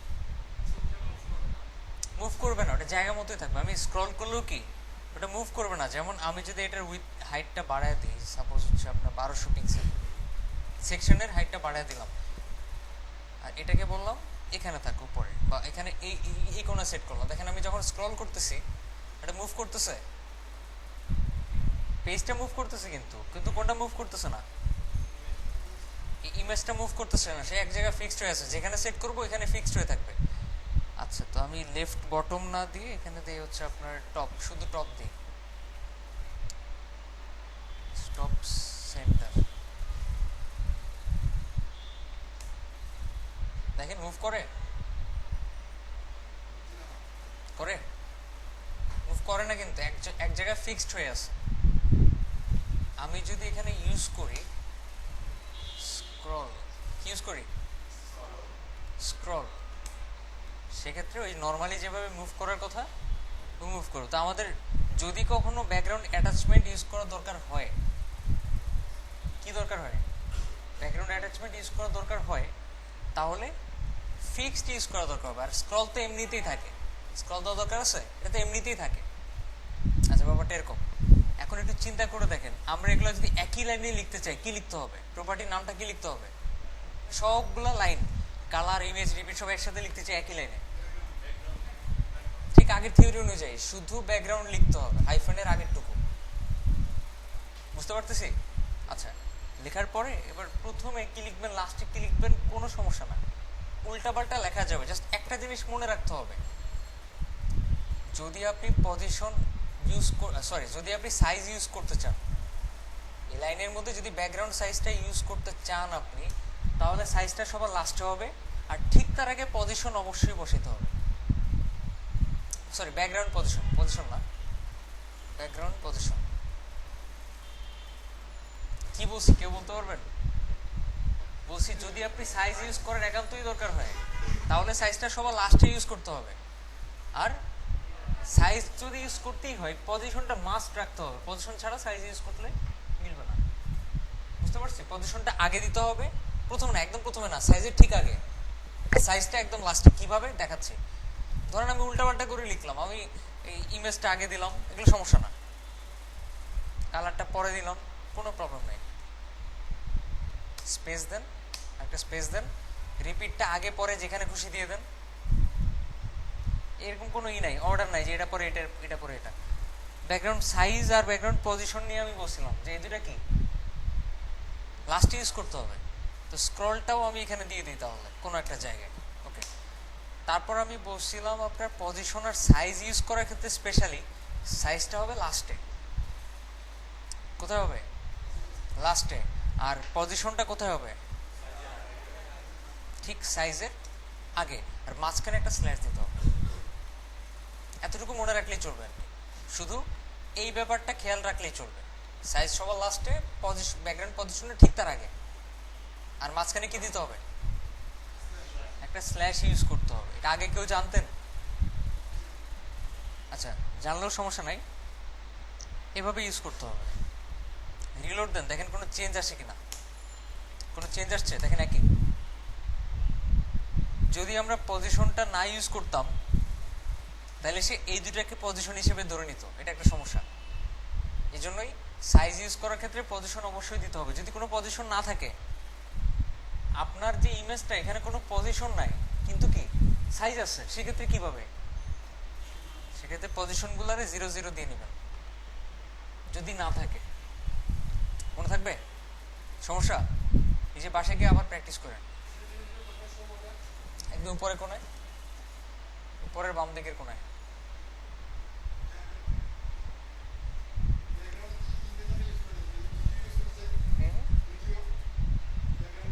মুভ করবে না, ওটা জায়গা মতোই থাকবে। আমি স্ক্রল করলেও কি ওটা মুভ করবে না। যেমন আমি যদি এটার উইথ হাইটটা বাড়ায় দিই, সাপোজ হচ্ছে আপনার 1200 পিক্সেল, সেকশনের হাইটটা বাড়ায় দিলাম, আর এটাকে বললাম এখানে থাক উপরে, বা এখানে এই কোণা সেট করলাম। দেখেন আমি যখন স্ক্রল করতেছি এটা মুভ করতেছে, পেজটা মুভ করতেছে, কিন্তু কিন্তু কোনটা মুভ করতেছে না? ইমেজটা মুভ করতেছে না, সে এক জায়গায় ফিক্সড হয়ে আছে, যেখানে সেট করবো এখানে ফিক্সড হয়ে থাকবে। আচ্ছা, তো আমি লেফট বটম না দিয়ে এখানে দিয়ে হচ্ছে আপনার টপ, শুধু টপ দিই, টপ সেন্টার। দেখেন মুভ করে করে মুভ করে না, কিন্তু এক জায়গায় ফিক্সড হয়ে আছে। আমি যদি এখানে ইউজ করি স্ক্রল, ইউজ করি স্ক্রল, সেক্ষেত্রে ওই নর্মালি যেভাবে মুভ করার কথা মুভ করো। তো আমাদের যদি কখনো ব্যাকগ্রাউন্ড অ্যাটাচমেন্ট ইউজ করার দরকার হয়, কি দরকার হয়? ব্যাকগ্রাউন্ড অ্যাটাচমেন্ট ইউজ করার দরকার হয়, তাহলে ফিক্সড ইউজ করা দরকার হবে। আর স্ক্রল তো এমনিতেই থাকে, স্ক্রল দেওয়া দরকার আছে? এটা তো এমনিতেই থাকে। আচ্ছা, ব্যাপারটা এরকম। এখন একটু চিন্তা করে দেখেন, আমরা এগুলো যদি একই লাইনে লিখতে চাই কি লিখতে হবে? প্রপার্টির নামটা কি লিখতে হবে? সবগুলা লাইন, কালার, ইমেজ, রিপিট সব একসাথে লিখতে চাই একই লাইনে, ঠিক আগের থিওরি অনুযায়ী শুধু ব্যাকগ্রাউন্ড লিখতে হবে, হাইফেনের আগের টুকু। বুঝতে পারতেছি? আচ্ছা, লেখার পরে এবার প্রথমে কি লিখবেন, লাস্টে কি লিখবেন, কোনো সমস্যা না, উল্টাপাল্টা লেখা যাবে। জাস্ট একটা জিনিস মনে রাখতে হবে, যদি আপনি পজিশন ইউজ যদি আপনি সাইজ ইউজ করতে চান, এই লাইনের মধ্যে যদি ব্যাকগ্রাউন্ড সাইজটা ইউজ করতে চান আপনি, তাহলে সাইজটা সবার লাস্টে হবে, আর ঠিক তার আগে পজিশন অবশ্যই বসাতে হবে। ব্যাকগ্রাউন্ড পজিশন না, ব্যাকগ্রাউন্ড পজিশন। কি বলছি কেউ বলতে পারবেন? বলছি যদি আপনি সাইজ ইউজ করেন, একান্তই দরকার হয়, তাহলে সাইজটা সবার লাস্টে ইউজ করতে হবে। আর সাইজ যদি ইউজ করতেই হয়, পজিশনটা মাস্ট রাখতে হবে, পজিশন ছাড়া সাইজ ইউজ করলে মিলবে না। বুঝতে পারছি? পজিশনটা আগে দিতে হবে, প্রথমে না, একদম প্রথমে না, সাইজের ঠিক আগে, সাইজটা একদম লাস্টে। কিভাবে দেখাচ্ছি, ধরেন আমি উল্টাপাল্টা করে লিখলাম, আমি এই ইমেজটা আগে দিলাম, এগুলো সমস্যা না, কালারটা পরে দিলাম, কোনো প্রবলেম নেই। স্পেস দেন, একটা স্পেস দেন, রিপিটটা আগে পরে যেখানে খুশি দিয়ে দেন, এরকম কোনো নাই, অর্ডার নাই যে এটা পরে এটা, এটা পরে এটা। ব্যাকগ্রাউন্ড সাইজ আর ব্যাকগ্রাউন্ড পজিশন নিয়ে আমি বলছিলাম যে এই দুটা কি লাস্টে ইউজ করতে হবে, তো স্ক্রলটাও আমি এখানে দিয়ে দিই তাহলে কোনো একটা জায়গায়। ওকে, তারপর আমি বলছিলাম আপনার পজিশন আর সাইজ ইউজ করার ক্ষেত্রে স্পেশালি সাইজটা হবে লাস্টে। কোথায় হবে? লাস্টে। আর পজিশনটা কোথায় হবে? ঠিক সাইজের আগে, আর মাঝখানে একটা স্ল্যাশ দিতে হবে। এতটুকু মনে রাখলেই চলবে আর কি, শুধু এই ব্যাপারটা খেয়াল রাখলেই চলবে। সাইজ সবার লাস্টে, ব্যাকগ্রাউন্ড পজিশনে ঠিক তার আগে, আর মাঝখানে কি দিতে হবে? একটা স্ল্যাশ ইউজ করতে হবে। এটা আগে কেউ জানতেন? আচ্ছা, জানলেও সমস্যা নাই, এভাবে ইউজ করতে হবে। রিলোড দেন, দেখেন কোনো চেঞ্জ আসে কিনা, কোনো চেঞ্জ আসছে দেখেন একই। যদি আমরা পজিশনটা না ইউজ করতাম, তাহলে সে এই দুটাকে পজিশন হিসেবে ধরে নিত, এটা একটা সমস্যা। এই জন্যই সাইজ ইউজ করার ক্ষেত্রে পজিশন অবশ্যই দিতে হবে। যদি কোনো পজিশন না থাকে, আপনার যে ইমেজটা, এখানে কোনো পজিশন নাই কিন্তু কি সাইজ আছে, সেক্ষেত্রে কিভাবে? সেক্ষেত্রে পজিশনগুলারে 0 0 দিয়ে নেবেন যদি না থাকে। মনে থাকবে? সমস্যা? এই যে বাসায় গিয়ে আবার প্র্যাকটিস করেন। একদম উপরে কোনায়, উপরের বাম দিকের কোনায়।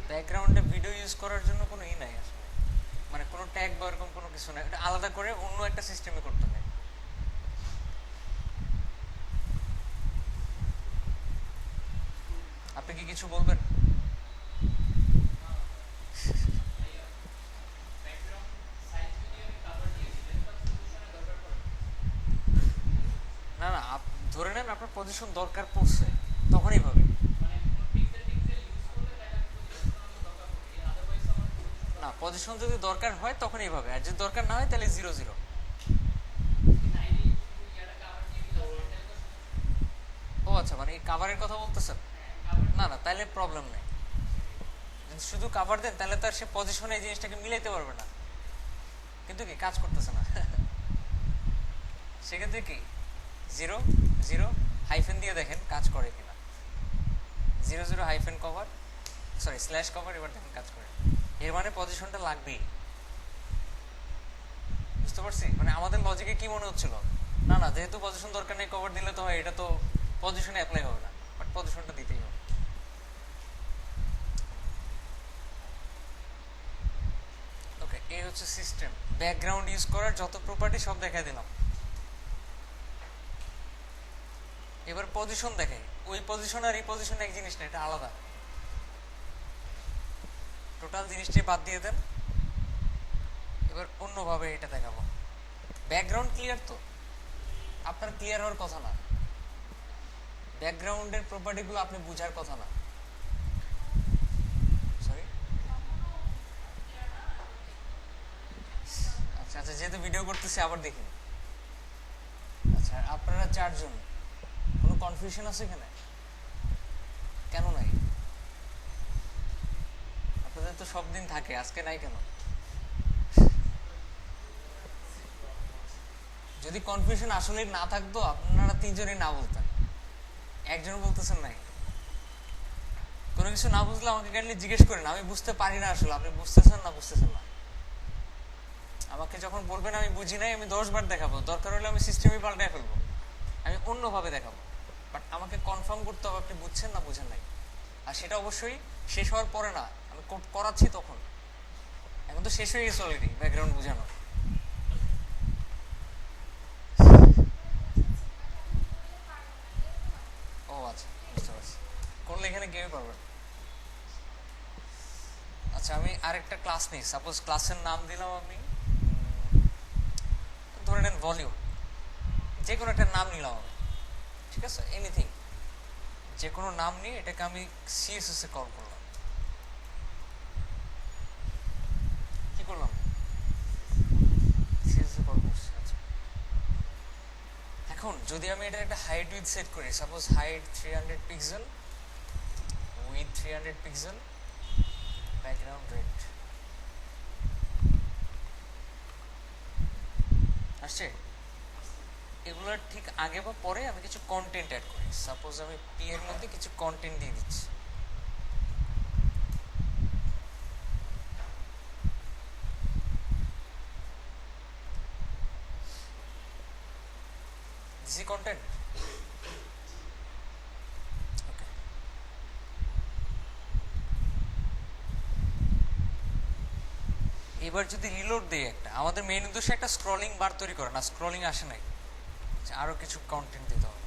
ব্যাকগ্রাউন্ডে ভিডিও ইউজ করার জন্য কোনো নাই আসলে, মানে কোনো ট্যাগ বা এরকম কোনো কিছু নাই, এটা আলাদা করে অন্য একটা সিস্টেমে করতে হয়। আপনি কি কিছু বলবেন? না না, ধরে নেন আপনার পজিশন দরকার পড়ছে, তখনই ভাবে। না, পজিশন যদি দরকার হয় তখন এইভাবে, আর যদি দরকার না হয় তাহলে 0 0। ও আচ্ছা, মানে এই কাভারের কথা বলতেছেন? না না, তাহলে প্রবলেম নেই। যদি শুধু কাভার দেন তাহলে তো আর সে পজিশনে এই জিনিসটাকে মিলাইতে পারবে না, কিন্তু কি কাজ করতেছে না। সেক্ষেত্রে কি 0 0 হাইফেন দিয়ে দেখেন কাজ করে কিনা। 0 0 হাইফেন কভার, স্ল্যাশ কভার, এবার দেখেন কাজ করে। এর মানে পজিশনটা লাগবেই। বুঝতে পারছি? মানে আমাদের লজিকে কি মনে হচ্ছিল, না না, যেহেতু পজিশন দরকার নেই, কভার দিলে তো হয়, এটা তো পজিশনে অ্যাপ্লাই হবে না, বাট পজিশনটা দিতেই হবে। ওকে, এই হচ্ছে সিস্টেম। ব্যাকগ্রাউন্ড ইউজ করার যত প্রপার্টি সব দেখাই দিলাম। এবার পজিশন দেখাই। ওই পজিশন আর এই পজিশন এক জিনিস না, এটা আলাদা। টোটাল জিনিসটি বাদ দিয়ে দেন, এবার অন্যভাবে এটা দেখাবো। ব্যাকগ্রাউন্ড ক্লিয়ার তো? আপনার ক্লিয়ার হওয়ার কথা না, ব্যাকগ্রাউন্ডের প্রপার্টিগুলো আপনি বুঝার কথা না। সরি, আচ্ছা আচ্ছা, যেহেতু ভিডিও করতেছি আবার দেখি। আচ্ছা, আপনারা 4 জন, কোনো কনফিউশন আছে এখানে? কেন নাই? আপনাদের তো সব দিন থাকে, আজকে নাই কেন? যদি কনফিউশন আসলে না থাকতো, আপনারা 3 জনই না বলতেন। একজন বলতেছেন নাই? কোনো কিছু না বুঝলে আমাকে কাইন্ডলি জিজ্ঞেস করেন, আমি বুঝতে পারি না আসলে আপনি বুঝতেছেন না বুঝতেছেন না। আমাকে যখন বলবেন আমি বুঝি নাই, আমি 10 বার দেখাবো, দরকার হলে আমি সিস্টেমই পাল্টায় ফেলবো, আমি অন্যভাবে দেখাবো, বাট আমাকে কনফার্ম করতে হবে আপনি বুঝছেন না বুঝেন নাই। আর সেটা অবশ্যই শেষ হওয়ার পরে না, আমি করাচ্ছি তখন। এখন তো শেষ হয়ে গেছে অলরেডি ব্যাকগ্রাউন্ড বোঝানো। ও আচ্ছা, বুঝতে পারছি। করলে এখানে কেউই পারবেন। আচ্ছা, আমি আরেকটা ক্লাস নিই। সাপোজ ক্লাসের নাম দিলাম আমি, ধরে নেন ভলিউম, যে কোনো একটা নাম নিলাম আমি, ঠিক আছে, এনিথিং, যে কোনো নাম নিয়ে এটাকে আমি সিএসএস এ কল করলাম। কি করলাম? সিএসএস এ কল করছি। আচ্ছা, এখন যদি আমি এটা একটা হাইট উইথ সেট করি, suppose height 300 pixel, with 300 pixel, background red আসছে। এগুলোর ঠিক আগে বা পরে আমি কিছু কন্টেন্ট অ্যাড করি। সাপোজ আমি পি এর মধ্যে কিছু কন্টেন্ট দিয়ে দিচ্ছি। দিছি কন্টেন্ট, ওকে। এবার যদি রিলোড দেই, একটা আমাদের মেইন উদ্দেশ্য একটা স্ক্রলিং বার তৈরি করা, না স্ক্রলিং আসে নাই, আরো কিছু কন্টেন্ট দিতে হবে।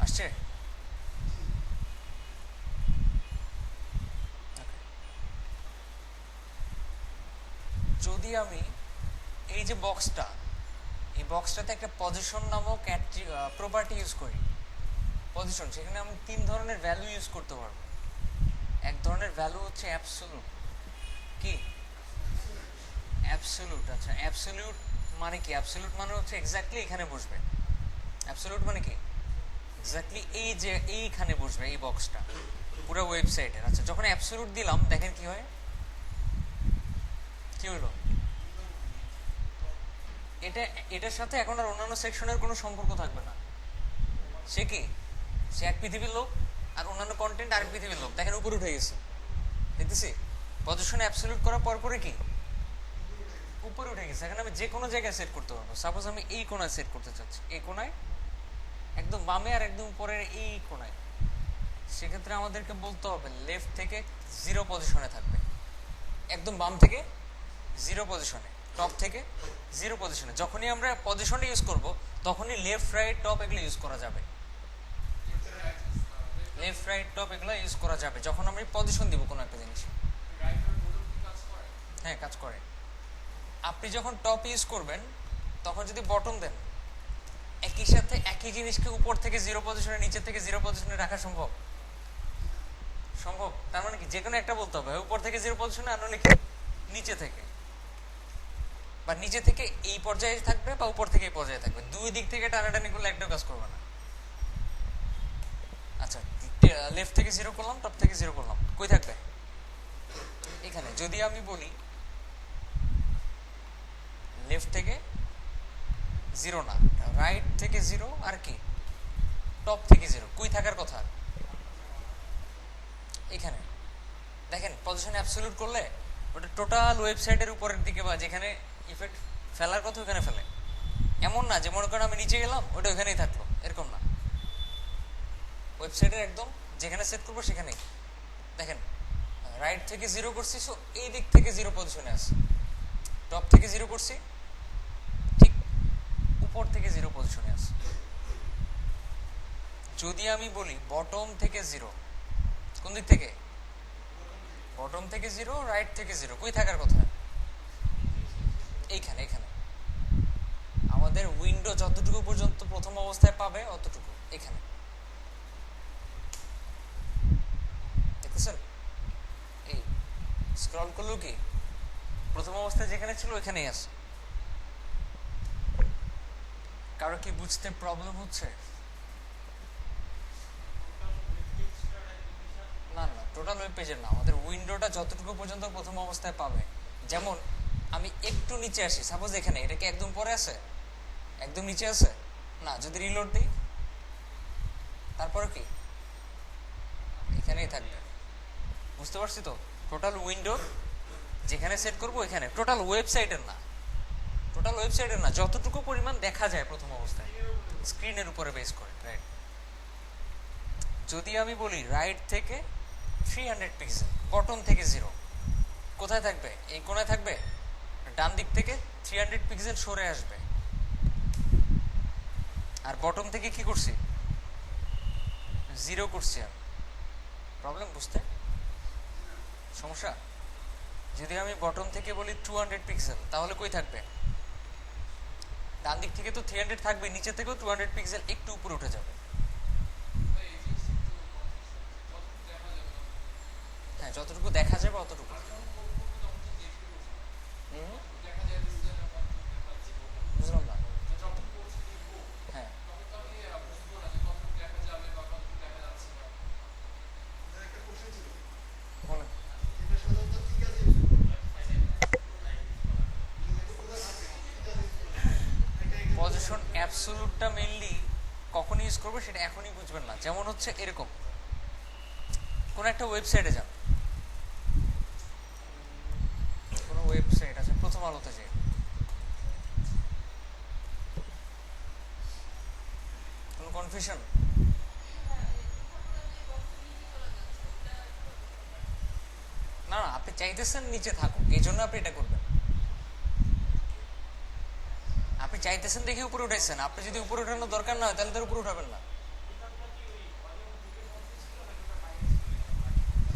আসছে? যদি আমি এই যে বক্সটা, এই বক্সটাতে একটা পজিশন নামক প্রপার্টি ইউজ করি, পজিশন, সেখানে আমি 3 ধরনের ভ্যালু ইউজ করতে পারবো। এক ধরনের ভ্যালু হচ্ছে অ্যাবসোলুট। কি অ্যাবসোলুট? আচ্ছা, অ্যাবসোলুট মানে কি? অ্যাবসোলুট মানে হচ্ছে এক্স্যাক্টলি এখানে বসবে। অ্যাবসোলুট মানে কি? এক্স্যাক্টলি এই যে এইখানে বসবে, এই বক্সটা পুরো ওয়েবসাইটের। আচ্ছা, যখন অ্যাবসোলুট দিলাম দেখেন কি হয়, কি হলো? এটার সাথে এখন আর অন্যান্য সেকশনের কোনো সম্পর্ক থাকবে না। সে কি? সে এক পৃথিবীর লোক, আর অন্যান্য কন্টেন্ট আরেক পৃথিবীর লোক। দেখেন উপরে উঠে গেছে, দেখতেছি পজিশনে অ্যাবসোলুট করার পরে কি উপরে উঠে গেছে। এখন আমি যে কোনো জায়গায় সেট করতে পারবো। সাপোজ আমি এই কোণায় সেট করতে চাচ্ছি, এই কোণায় একদম বামে আর একদম উপরের এই কোণায়, সেক্ষেত্রে আমাদেরকে বলতে হবে লেফট থেকে 0 পজিশনে থাকবে, একদম বাম থেকে 0 পজিশনে, টপ থেকে 0 পজিশনে। যখনই আমরা পজিশনে ইউজ করব তখনই লেফট রাইট টপ এগুলো ইউজ করা যাবে। লেফট রাইট টপ এগুলো ইউজ করা যাবে যখন আমি পজিশন দিব কোনো একটা জিনিস। হ্যাঁ, কাজ করে। আপনি যখন টপ ইউজ করবেন তখন যদি বটম দেন, একই সাথে একই জিনিসকে উপর থেকে 0 পজিশনে, নিচে থেকে 0 পজিশনে রাখা সম্ভব? সম্ভব। তার মানে কি যে কোনো একটা বলতে হবে, উপর থেকে 0 পজিশনে, আর নইলে কি নিচে থেকে, বা নিচে থেকে এই পর্যায়ে থাকবে বা উপর থেকে এই পর্যায়ে থাকবে। দুই দিক থেকে টানাটানি করলে একটা কাজ করবে না। আচ্ছা, লেফট থেকে 0 করলাম, টপ থেকে 0 করলাম, কই থাকবে? এখানে। যদি আমি বলি লেফট থেকে 0 না, রাইট থেকে 0, আর কি টপ থেকে 0, কই থাকার কথা? এখানে। দেখেন পজিশন অ্যাবসলিউট করলে ওটা টোটাল ওয়েবসাইটের উপরের দিকে বা যেখানে ইফেক্ট ফেলার কথা ওখানে ফেলে। এমন না যে মনে করেন আমি নিচে গেলাম ওটা ওখানেই থাকলো, এরকম না। ওয়েবসাইটের একদম যেখানে সেট করবো সেখানেই। দেখেন রাইট থেকে 0 করছি, সো এই দিক থেকে 0 পজিশনে আছে। টপ থেকে 0 করছি, ঠিক উপর থেকে 0 পজিশনে আছে। যদি আমি বলি বটম থেকে 0, কোন দিক থেকে? বটম থেকে 0, রাইট থেকে 0, কই থাকার কথা? এইখানে। এখানে আমাদের উইন্ডো যতটুকু পর্যন্ত প্রথম অবস্থায় পাবে অতটুকু এখানে। দেখতেছেন? এই স্ক্রল করলেও কি প্রথম অবস্থায় যেখানে ছিল ওইখানেই আছে। কারো কি বুঝতে প্রবলেম হচ্ছে? না না, টোটাল ওয়েব পেজের না, আমাদের উইন্ডোটা যতটুকু পর্যন্ত প্রথম অবস্থায় পাবে। যেমন আমি একটু নিচে আসি, সাপোজ এখানে, এটা কি একদম পরে আছে? একদম নিচে আছে না, যদি রিলোড দিই তারপরে কি এখানেই থাকবে। বুঝতে পারছি তো? টোটাল উইন্ডোর যেখানে সেট করবো এখানে, টোটাল ওয়েবসাইটের না, টোটাল ওয়েবসাইটের না, যতটুকু পরিমাণ দেখা যায় প্রথম অবস্থায় স্ক্রিনের উপরে বেস করে। রাইট, যদি আমি বলি রাইট থেকে 300 পিক্সেল, বটম থেকে 0, কোথায় থাকবে? এই কোণায় থাকবে। ডান দিক থেকে 300 পিক্সেল সরে আসবে। আর বটম থেকে কি করছি? 0 করছি আমি। প্রবলেম বুঝতে সমস্যা? যদি আমি বটম থেকে বলি 200 পিক্সেল, তাহলে কই থাকবে? ডান দিক থেকে তো 300 থাকবে, নিচে থেকেও 200 পিক্সেল একটু উপরে উঠে যাবে। হ্যাঁ, যতটুকু দেখা যাবে অতটুকু। বুঝলাম না। হ্যাঁ, বলেন। পজিশন অ্যাবসোলুটটা মেইনলি কখন ইউজ করবো সেটা এখনই বুঝবেন না। যেমন হচ্ছে এরকম, কোন একটা ওয়েবসাইটে যান, কোনো ওয়েবসাইট আছে, প্রথম আলোতে যাই, কোনো কনফিউশন? না না, আপনি চাইতেছেন নিচে থাকুক, এই জন্য আপনি এটা করবেন। আপনি চাইতেছেন দেখে উপরে উঠাইছেন, আপনি যদি উপরে উঠানোর দরকার না হয় তাহলে তার উপরে উঠাবেন না।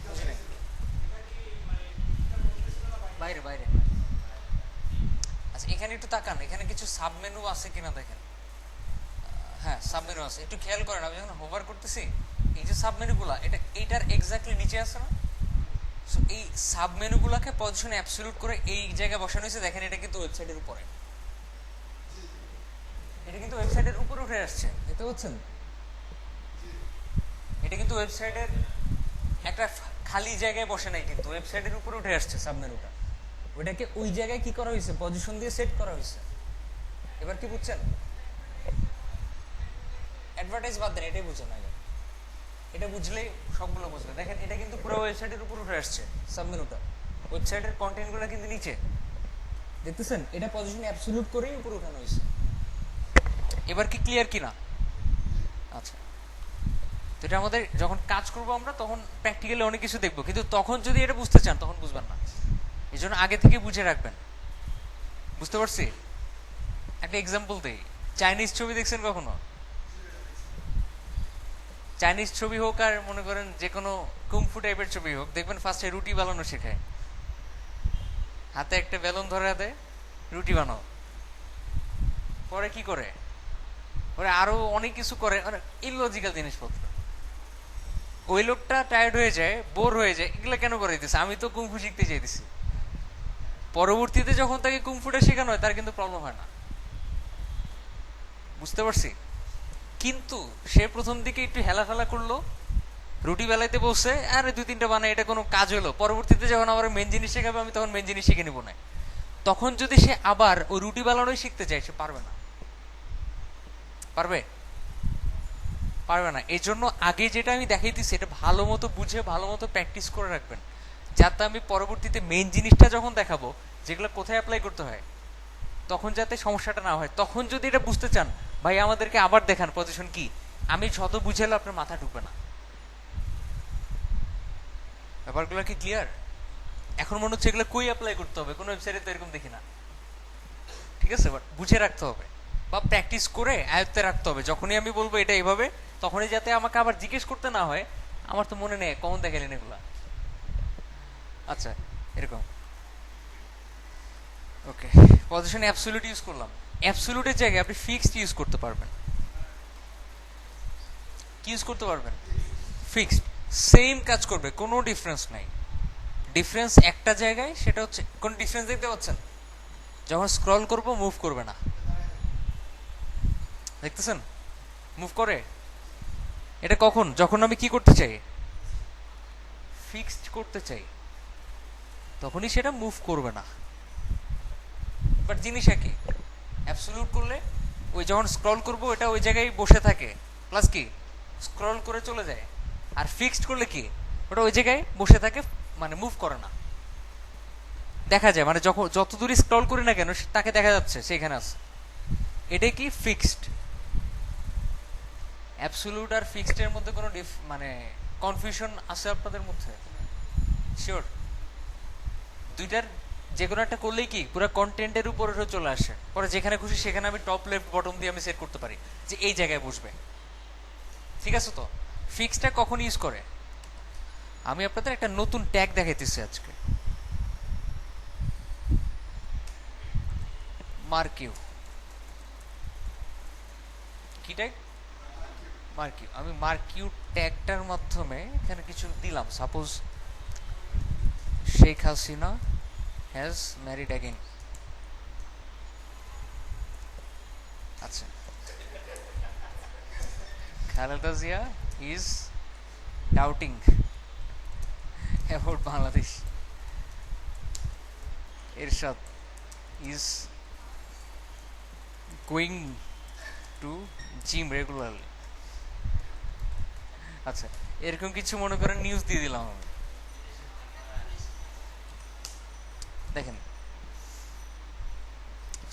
বুঝি নাই। বাইরে বাইরে। আচ্ছা, এখানে একটু তাকান, এখানে কিছু সাব মেনু আছে কিনা দেখেন। হ্যাঁ, সাব মেনু আছে, একটু খেয়াল করেন। আমি যখন হোভার করতেছি, এই যে সাব মেনুগুলা, এটা এইটার এক্স্যাক্টলি নিচে আছে না? সো এই সাব মেনুগুলাকে পজিশনে অ্যাবসলিউট করে এই জায়গায় বসানো হয়েছে। দেখেন, এটা কিন্তু ওয়েবসাইটের উপরে, এটা কিন্তু ওয়েবসাইটের উপরে উঠে আসছে, দেখতে পাচ্ছেন? এটা কিন্তু ওয়েবসাইটের একটা খালি জায়গায় বসে নাই, কিন্তু ওয়েবসাইটের উপরে উঠে আসছে সাব মেনুটা। ওইটাকে ওই জায়গায় কি করা হয়েছে? পজিশন দিয়ে সেট করা হয়েছে। এবার কি বুঝছেন? অ্যাডভার্টাইজ বাদ দেন, এটাই বুঝছেন আগে। এটা বুঝলেই সবগুলো বুঝবে। দেখেন, এটা কিন্তু পুরো ওয়েবসাইটের উপর উঠে আসছে সাব মেনুটা, ওয়েবসাইটের কন্টেন্টগুলো কিন্তু নিচে, দেখতেছেন? এটা পজিশনে অ্যাবসলিউট করেই উপরে উঠানো হয়েছে। এবার কি ক্লিয়ার কিনা? আচ্ছা, তো এটা আমাদের যখন কাজ করবো আমরা, তখন প্র্যাকটিক্যালি অনেক কিছু দেখবো, কিন্তু তখন যদি এটা বুঝতে চান তখন বুঝবেন না। এই জন্য আগে থেকে বুঝে রাখবেন। বুঝতে পারছি? একটা এক্সাম্পল দিই। চাইনিজ ছবি দেখছেন কখনো? চাইনিজ ছবি হোক আর মনে করেন যে কোনো কুংফু টাইপের ছবি হোক, দেখবেন ফার্স্টে রুটি বানানো শেখায়। হাতে একটা বেলুন ধরে হাতে রুটি বানাও। পরে কি করে? পরে আরো অনেক কিছু করে, ইললজিক্যাল জিনিসপত্র। ওই লোকটা টায়ার্ড হয়ে যায়, বোর হয়ে যায়, এগুলো কেন করে দিতেছে? আমি তো কুংফু শিখতে চাইতেছি। পরবর্তীতে যখন তাকে কুংফুটা শেখানো হয়, তার কিন্তু প্রবলেম হয় না। বুঝতে পারছি? কিন্তু সে প্রথম দিকে একটু হেলাফেলা করলো, রুটি বেলাইতে বসে আরে 2-3টা বানায়, এটা কোনো কাজ হলো? পরবর্তীতে যখন আবার মেন জিনিস শেখাবে, আমি তখন মেন জিনিস শিখে নিব না। তখন যদি সে আবার ওই রুটি বানানোই শিখতে চায়, সে পারবে না। পারবে? পারবে না। এই জন্য আগে যেটা আমি দেখাইতেছি, এটা ভালো মতো বুঝে ভালো মতো প্র্যাকটিস করে রাখবেন, যাতে আমি পরবর্তীতে মেন জিনিসটা যখন দেখাবো, যেগুলো কোথায় অ্যাপ্লাই করতে হয়, তখন যাতে সমস্যাটা না হয়। তখন যদি এটা বুঝতে চান, ভাই আমাদেরকে আবার দেখান পজিশন কি, আমি যত বুঝালে আপনার মাথা ঢুকবে না। ব্যাপারগুলো কি ক্লিয়ার? এখন মনে হচ্ছে এগুলো কই অ্যাপ্লাই করতে হবে, কোনো ওয়েবসাইটে তো এরকম দেখি না। ঠিক আছে, বাট বুঝে রাখতে হবে বা প্র্যাকটিস করে আয়ত্তে রাখতে হবে। যখনই আমি বলবো এটা এইভাবে, তখনই যাতে আমাকে আবার জিজ্ঞেস করতে না হয়, আমার তো মনে নেই কখন দেখালেন এগুলা। আচ্ছা, এরকম। ওকে, পজিশনে অ্যাবসলিউট ইউজ করলাম। অ্যাবসলিউটের জায়গায় আপনি ফিক্সড ইউজ করতে পারবেন। কি ইউজ করতে পারবেন? ফিক্সড। সেম কাজ করবে, কোনো ডিফারেন্স নাই। ডিফারেন্স একটা জায়গায়, সেটা হচ্ছে কোন ডিফারেন্স দেখতে পাচ্ছেন? যখন স্ক্রল করব মুভ করবে না, দেখতেছেন? মুভ করে। এটা কখন? যখন আমি কি করতে চাই? ফিক্সড করতে চাই, তখনই সেটা মুভ করবে না। বাট জিনিস একই। অ্যাবসলিউট করলে ওই যখন স্ক্রল করব এটা ওই জায়গায় বসে থাকে, প্লাস কি স্ক্রল করে চলে যায়। আর ফিক্সড করলে কি ওটা ওই জায়গায় বসে থাকে, মানে মুভ করে না, দেখা যায়, মানে যখন যত দূরই স্ক্রল করি না কেন তাকে দেখা যাচ্ছে সেখানে আছে। এটাই কি ফিক্সড। অ্যাবসলিউট আর ফিক্সড এর মধ্যে কোনো মানে কনফিউশন আছে আপনাদের মধ্যে? শিওর? দুইটার যে কোনো একটা করলেই কি পুরো কন্টেন্টের উপরে চলে আসে, পরে যেখানে খুশি সেখানে আমি টপ লেফট বটম দিয়ে আমি সেট করতে পারি যে এই জায়গায় বসবে। ঠিক আছে, তো ফিক্সডটা কখন ইউজ করে? আমি আপনাদের একটা নতুন ট্যাগ দেখাইতেছি আজকে, মার্কিউ। কি ট্যাগ? মার্কিউ। আমি মার্কিউ ট্যাগটার মাধ্যমে এখানে কিছু দিলাম, suppose Sheikh Hasina has married again. আচ্ছা, Khaleda Zia is doubting about Bangladesh. Ershad is going to gym regularly. আচ্ছা, এরকম কিছু মনে করেন নিউজ দিয়ে দিলাম আমি। দেখেন,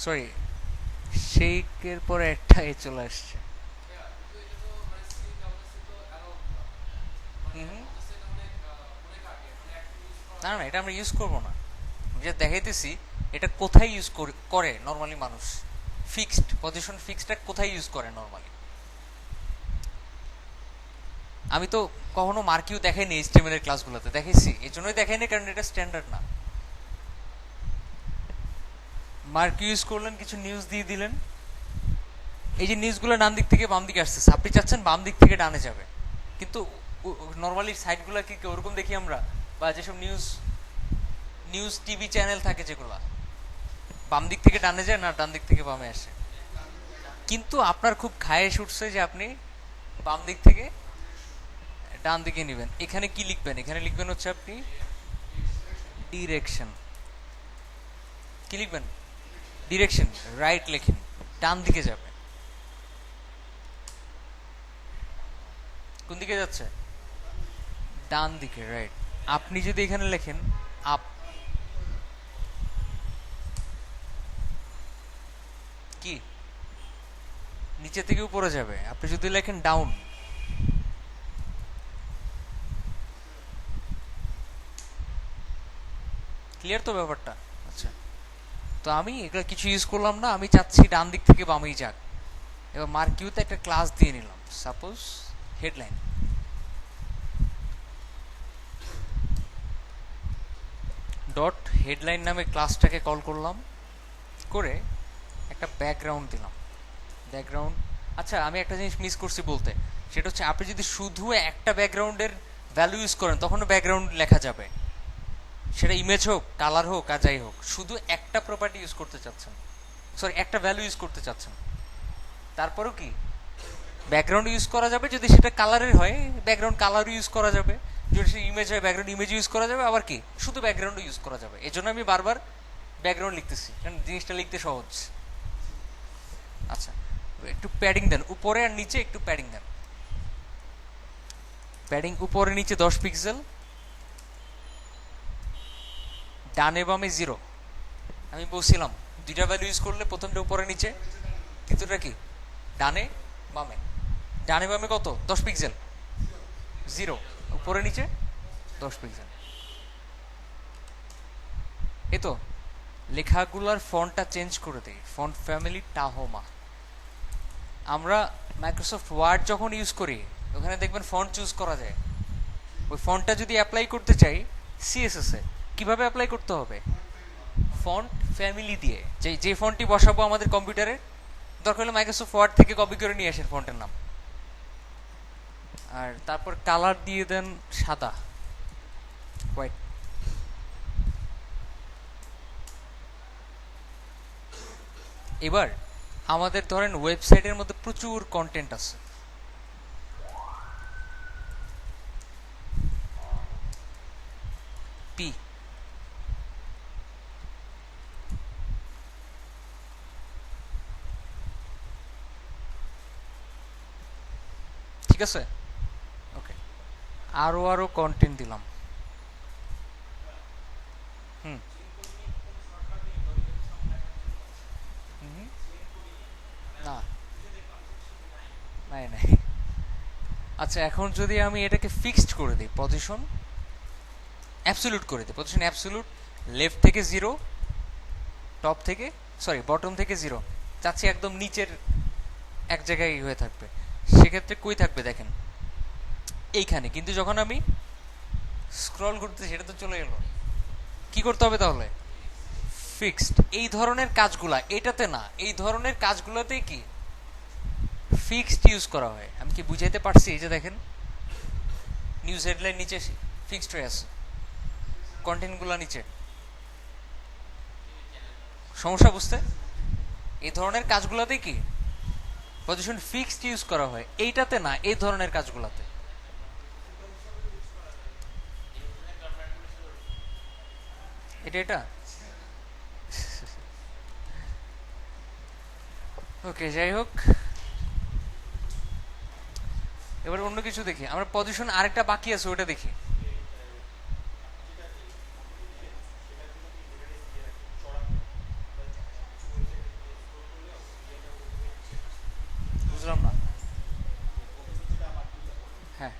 সরি, শেখের পরে একটা এ চলে আসছে। না না, এটা আমরা ইউজ করবো না, যে দেখাইতেছি এটা কোথায় ইউজ করে নর্মালি মানুষ। ফিক্সড পজিশন, ফিক্সডটা কোথায় ইউজ করে নর্মালি? আমি তো কখনো মার্কিউ দেখাইনি এইচটিএমএল এর ক্লাসগুলোতে, দেখাইছি এই জন্যই দেখাইনি কারণ এটা স্ট্যান্ডার্ড না। মার্কিউ ইউজ করলেন, কিছু নিউজ দিয়ে দিলেন, এই যে নিউজগুলো ডান দিক থেকে বাম দিকে আসতেছে, আপনি চাচ্ছেন বাম দিক থেকে ডানে যাবে, কিন্তু নর্মালি সাইটগুলো কি ওরকম দেখি আমরা, বা যেসব নিউজ নিউজ টিভি চ্যানেল থাকে যেগুলো, বাম দিক থেকে ডানে যায় না ডান দিক থেকে বামে আসে। কিন্তু আপনার খুব খায়েশ উঠছে যে আপনি বাম দিক থেকে ডান দিকে নেবেন, এখানে কি লিখবেন? এখানে লিখবেন হচ্ছে আপনি ডিরেকশন। কি লিখবেন? ডিরেকশন, রাইট লেখেন, ডান দিকে যাবে। কোন দিকে যাচ্ছে? ডান দিকে, রাইট। আপনি যদি এখানে লেখেন আপ, কি নিচে থেকে উপরে যাবে। আপনি যদি লেখেন ডাউন, ক্লিয়ার তো ব্যাপারটা? আচ্ছা, তো আমি এগুলো কিছু ইউজ করলাম না, আমি চাচ্ছি ডান দিক থেকে বামেই যাক। এবার মার্কিউতে একটা ক্লাস দিয়ে নিলাম, সাপোজ হেডলাইন। ডট হেডলাইন নামে ক্লাসটাকে কল করলাম, করে একটা ব্যাকগ্রাউন্ড দিলাম। ব্যাকগ্রাউন্ড, আচ্ছা আমি একটা জিনিস মিস করছি বলতে, সেটা হচ্ছে আপনি যদি শুধু একটা ব্যাকগ্রাউন্ডের ভ্যালু ইউজ করেন তখনও ব্যাকগ্রাউন্ড লেখা যাবে, সেটা ইমেজ হোক, কালার হোক, আর যাই হোক, শুধু একটা প্রপার্টি ইউজ করতে চাচ্ছেন, সরি একটা ভ্যালু ইউজ করতে চাচ্ছেন, তারপরেও কি ব্যাকগ্রাউন্ড ইউজ করা যাবে। যদি সেটা কালারের হয় ব্যাকগ্রাউন্ড কালার ইউজ করা যাবে, যদি সে ইমেজ হয় ব্যাকগ্রাউন্ড ইমেজ ইউজ করা যাবে, আবার কি শুধু ব্যাকগ্রাউন্ড ইউজ করা যাবে। এই জন্য আমি বারবার ব্যাকগ্রাউন্ড লিখতেছি, কারণ জিনিসটা লিখতে সহজ। আচ্ছা, একটু প্যাডিং দেন উপরে আর নিচে, একটু প্যাডিং দেন। প্যাডিং উপরে নিচে 10 পিক্সেল, ডানে বামে 0। আমি বলছিলাম দুইটা ভ্যালু ইউজ করলে প্রথমটা উপরে নিচে, দ্বিতীয়টা কি ডানে বামে। ডানে বামে কত? 10 পিক্সেল, 0, উপরে নিচে 10 পিক্সেল। এই তো লেখাগুলোর ফন্টটা চেঞ্জ করে দেই, ফন্ট ফ্যামিলি টাহোমা। আমরা মাইক্রোসফট ওয়ার্ড যখন ইউজ করি ওখানে দেখবেন ফন্ট চুজ করা যায়। ওই ফন্টটা যদি অ্যাপ্লাই করতে চাই সিএসএস এ, কিভাবে অ্যাপ্লাই করতে হবে? ফন্ট ফ্যামিলি দিয়ে, যে ফন্টটি বসাবো আমাদের কম্পিউটারে, দরকার হলে মাইক্রোসফট ওয়ার্ড থেকে কপি করে নিয়ে আসেন ফন্টের নাম, আর তারপর কালার দিয়ে দেন সাদা, হোয়াইট। এবার আমাদের ধরেন ওয়েবসাইটের মধ্যে প্রচুর কন্টেন্ট আছে, পি ঠিক আছে? ওকে, আরো কন্টেন্ট দিলাম। হুম হুম, না নাই নাই। আচ্ছা, এখন যদি আমি এটাকে ফিক্সড করে দিই, পজিশন অ্যাবসলিউট করে দিই, পজিশন অ্যাবসলিউট, লেফট থেকে জিরো, টপ থেকে সরি বটম থেকে জিরো, চাচ্ছি একদম নিচের এক জায়গায় হয়ে থাকবে, সেক্ষেত্রে কই থাকবে দেখেন এইখানে। কিন্তু যখন আমি স্ক্রল করতে সেটা তো চলে গেল। কি করতে হবে তাহলে? ফিক্সড। এই ধরনের কাজগুলা এটাতে না, এই ধরনের কাজগুলোতেই কি ফিক্সড ইউজ করা হয়। আমি কি বুঝাইতে পারছি? এই যে দেখেন নিউজ হেডলাইন নিচে ফিক্সড হয়ে আছে, কন্টেন্টগুলো নিচে। সমস্যা বুঝতে? এই ধরনের কাজগুলোতেই কি পজিশন ফিক্সড ইউজ করা হয়, এইটাতে না, এই ধরনের কাজগুলোতে। এটা ওকে, যাই হোক, এবার অন্য কিছু দেখি। আমরা পজিশন আরেকটা বাকি আছে, ওটা দেখি। বুঝলাম না। হ্যাঁ,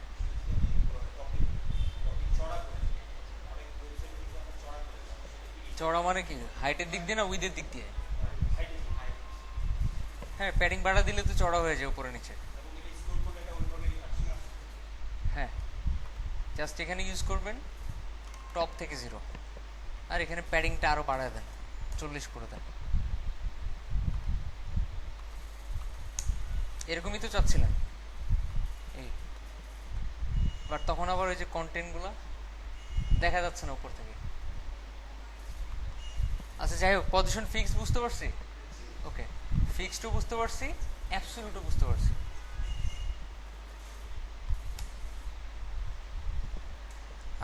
চড়া মানে কি, হাইটের দিক দিয়ে না উইথের দিক দিয়ে? হ্যাঁ, প্যাডিং বাড়া দিলে তো চড়া হয়ে যায় উপরে নিচে। হ্যাঁ, জাস্ট এখানে ইউজ করবেন টপ থেকে জিরো, আর এখানে প্যাডিংটা আরো বাড়ায় দেন, 40 করে দেন। এরকমই তো চাচ্ছিলেন এই, বাট তখন আবার ওই যে কন্টেন্টগুলো দেখা যাচ্ছে না উপর থেকে। আচ্ছা যাই হোক, পজিশন ফিক্স বুঝতে পারছি। ওকে, ফিক্সডও বুঝতে পারছি, অ্যাবসলিউটও বুঝতে পারছি।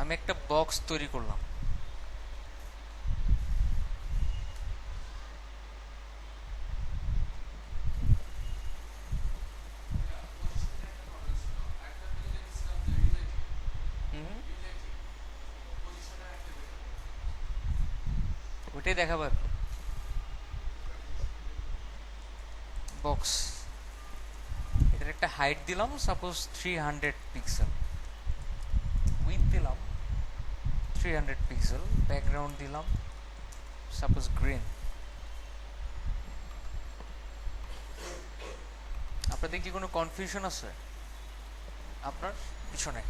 আমি একটা বক্স তৈরি করলাম। হুম, ওইটাই দেখাবো এখন। বক্স, এটার একটা হাইট দিলাম সাপোজ 300 পিক্সেল, উইথ দিলাম 300 পিক্সেল, ব্যাকগ্রাউন্ড দিলাম সাপোজ গ্রিন। আপনাদের কি কোনো কনফিউশন আছে আপনার পিছনে?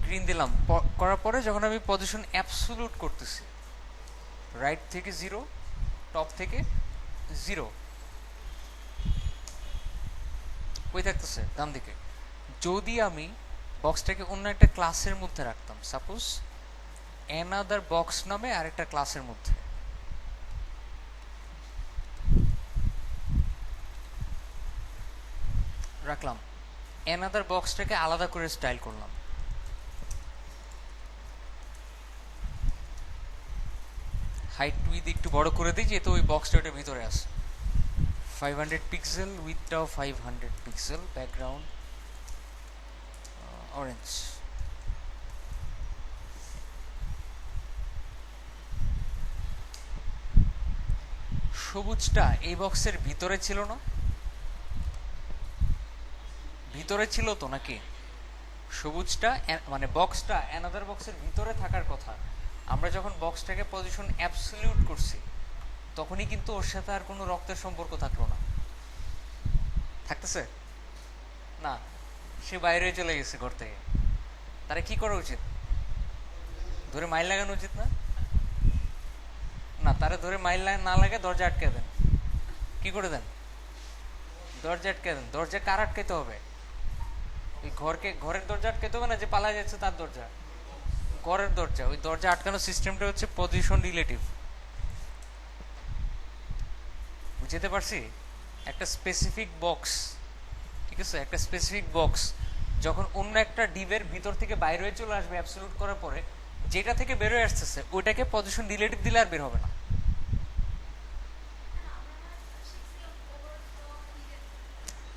গ্রিন দিলাম, করার পরে যখন আমি পজিশন অ্যাবসলিউট করতেছি, রাইট থেকে জিরো, টপ থেকে জিরো, ওই থাকতেছে ডান দিকে। যদি আমি বক্সটাকে অন্য একটা ক্লাসের মধ্যে রাখতাম, সাপোজ অ্যানাদার বক্স নামে আরেকটা ক্লাসের মধ্যে রাখলাম, অ্যানাদার বক্সটাকে আলাদা করে স্টাইল করলাম, হাইট উইথ একটু বড় করে দিই যেহেতু ওই বক্সটা ওটার ভিতরে আছে, 500 পিক্সেল, উইথটাও 500 পিক্সেল, ব্যাকগ্রাউন্ড অরেঞ্জ। সবুজটা এই বক্সের ভিতরে ছিল না? ভিতরে ছিল তো নাকি? সবুজটা মানে বক্সটা অ্যানাদার বক্সের ভিতরে থাকার কথা। আমরা যখন বক্সটাকে পজিশন অ্যাবসলিউট করছি তখনই কিন্তু ওর সাথে আর কোনো রক্তের সম্পর্ক থাকলো না। থাকতেছে না, সে বাইরে চলে গেছে ঘর থেকে। তারা কি করা উচিত? ধরে মাইল লাগানো উচিত না? না, তারা ধরে মাইল না লাগে দরজা আটকে দেন। কি করে দেন? দরজা আটকে দেন। দরজা কার আটকাইতে হবে? ওই ঘরের দরজা আটকাইতে হবে না যে পালা যাচ্ছে তার দরজা, ঘরের দরজা। ওই দরজা আটকানোর সিস্টেমটা হচ্ছে পজিশন রিলেটিভ। বুঝতে পারছি? একটা স্পেসিফিক বক্স, ঠিক আছে, একটা স্পেসিফিক বক্স যখন অন্য একটা ডিভের ভিতর থেকে বাইরে হয়ে চলে আসবে অ্যাবসলিউট করার পরে, যেটা থেকে বের হয়ে আসতেছে ওইটাকে পজিশন রিলেটিভ দিলে আর বের হবে না।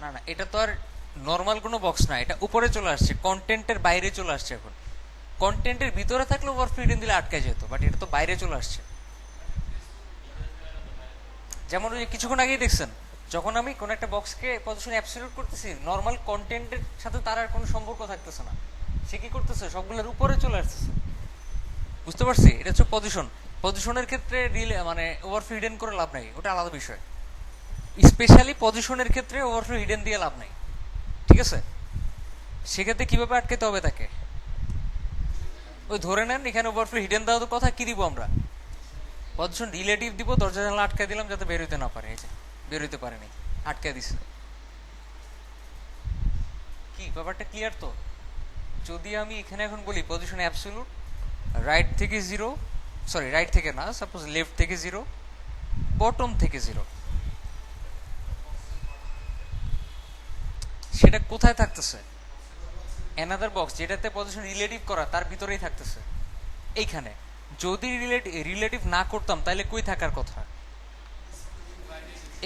না না, এটা তো আর নর্মাল কোনো বক্স না, এটা উপরে চলে আসছে, কন্টেন্টের বাইরে চলে আসছে। এখন কন্টেন্টের ভিতরে থাকলে ওভারফ্লো হিডেন দিলে আটকে যেত, বাট এটা তো বাইরে চলে আসছে। যেমন ওই কিছুক্ষণ আগেই দেখছেন, যখন আমি কোন একটা বক্সকে পজিশন অ্যাবসলিউট করতেছি, নর্মাল কন্টেন্টের সাথে তার আর কোনো সম্পর্ক থাকতেছে না, সে কি করতেছে সবগুলোর উপরে চলে আসতেছে। বুঝতে পারছি, এটা হচ্ছে পজিশন। পজিশনের ক্ষেত্রে মানে ওভারফ্লো হিডেন করে লাভ নাই, ওটা আলাদা বিষয়। স্পেশালি পজিশনের ক্ষেত্রে ওভারফ্লো হিডেন দিয়ে লাভ নাই, ঠিক আছে? সেক্ষেত্রে কিভাবে আটকাতে হবে তাকে? ওই ধরে নেন এখানে ওভারফ্লো হিডেন দেওয়ার কথা, কি দিব আমরা? পজিশন রিলেটিভ দিব, দরজা জানলা আটকে দিলাম যাতে বের হইতে না পারে। এই যে বের হইতে পারেনি, আটকে দিছে। কি ব্যাপারটা ক্লিয়ার তো? যদি আমি এখানে এখন বলি পজিশন অ্যাবসলিউট, রাইট থেকে জিরো, সরি রাইট থেকে না, সাপোজ লেফট থেকে জিরো, বটম থেকে জিরো, সেটা কোথায় থাকতেছে? অ্যানাদার বক্স যেটাতে পজিশন রিলেটিভ করা তার ভিতরেই থাকতেছে, এইখানে। যদি রিলেটিভ না করতাম তাহলে কই থাকার কথা?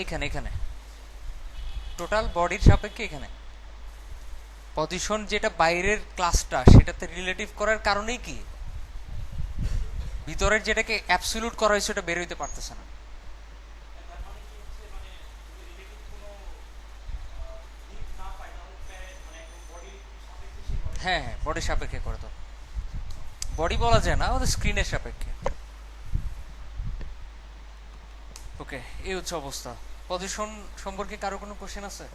এখানে, এখানে টোটাল বডির সাপেক্ষে এখানে। পজিশন যেটা বাইরের ক্লাসটা সেটাতে রিলেটিভ করার কারণেই কি ভিতরের যেটাকে অ্যাবসলিউট করা হয়েছে ওটা বের হইতে পারতেছে না। হ্যাঁ হ্যাঁ, বডির সাপেক্ষে করে তো। বডি বলা যায় না, ওদের স্ক্রিনের সাপেক্ষে। ওকে, এই হচ্ছে অবস্থা। পজিশন সম্পর্কে কারো কোনো কোশ্চেন আছে?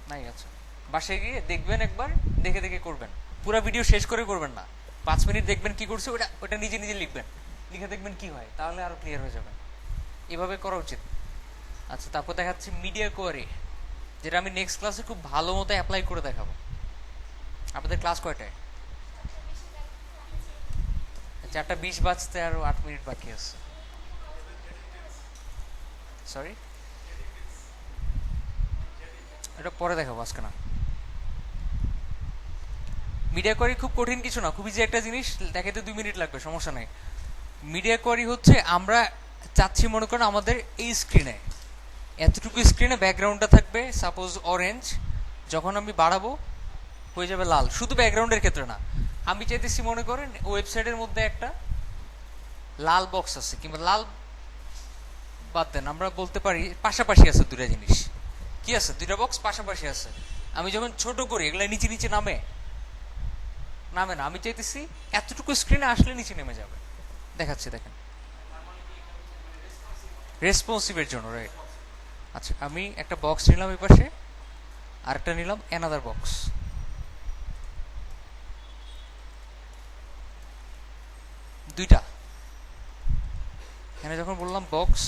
নাই? আচ্ছা, বাসায় গিয়ে দেখবেন একবার, দেখে দেখে করবেন। পুরো ভিডিও শেষ করে করবেন না, 5 মিনিট দেখবেন কি করছে, ওটা ওটা নিজে নিজে লিখবেন, লিখে দেখবেন কি হয়, তাহলে আরো ক্লিয়ার হয়ে যাবে। এভাবে করা উচিত। আচ্ছা, তারপর দেখাচ্ছি মিডিয়া কোয়ারি, যেটা আমি নেক্সট ক্লাসে খুব ভালো মতো অ্যাপ্লাই করে দেখাবো। আপনাদের ক্লাস কয়টায়? 4:20 বাজতে আরো 8 মিনিট বাকি আছে। সরি, এটা পরে দেখাবো, আজকে না। মিডিয়া কোয়ারি খুব কঠিন কিছু না, খুব ইজি একটা জিনিস, দেখাতে 2 মিনিট লাগবে, সমস্যা নেই। মিডিয়া কোয়ারি হচ্ছে আমরা চাচ্ছি, মনে করেন আমাদের এই স্ক্রিনে, এতটুকু স্ক্রিনে ব্যাকগ্রাউন্ডটা থাকবে সাপোজ অরেঞ্জ, যখন আমি বাড়াবো হয়ে যাবে লাল। শুধু ব্যাকগ্রাউন্ডের ক্ষেত্রে না, আমি চাইতেছি মনে করেন ওয়েবসাইটের মধ্যে একটা লাল বক্স আছে, কিংবা লাল বাদ দেন, আমরা বলতে পারি পাশাপাশি আছে দুটা জিনিস। কি আছে? দুইটা বক্স পাশাপাশি আছে। আমি যখন ছোট করি এগুলা নিচে নিচে নামে নামে না, আমি চাইতেছি এতটুকু স্ক্রিনে আসলে নিচে নেমে যাবে। দেখাচ্ছি, দেখেন, রেসপন্সিভের জন্য, রাইট? আচ্ছা, আমি একটা বক্স নিলাম এই পাশে, আর একটা নিলাম অ্যানাদার বক্স। দুইটা এখানে যখন বললাম box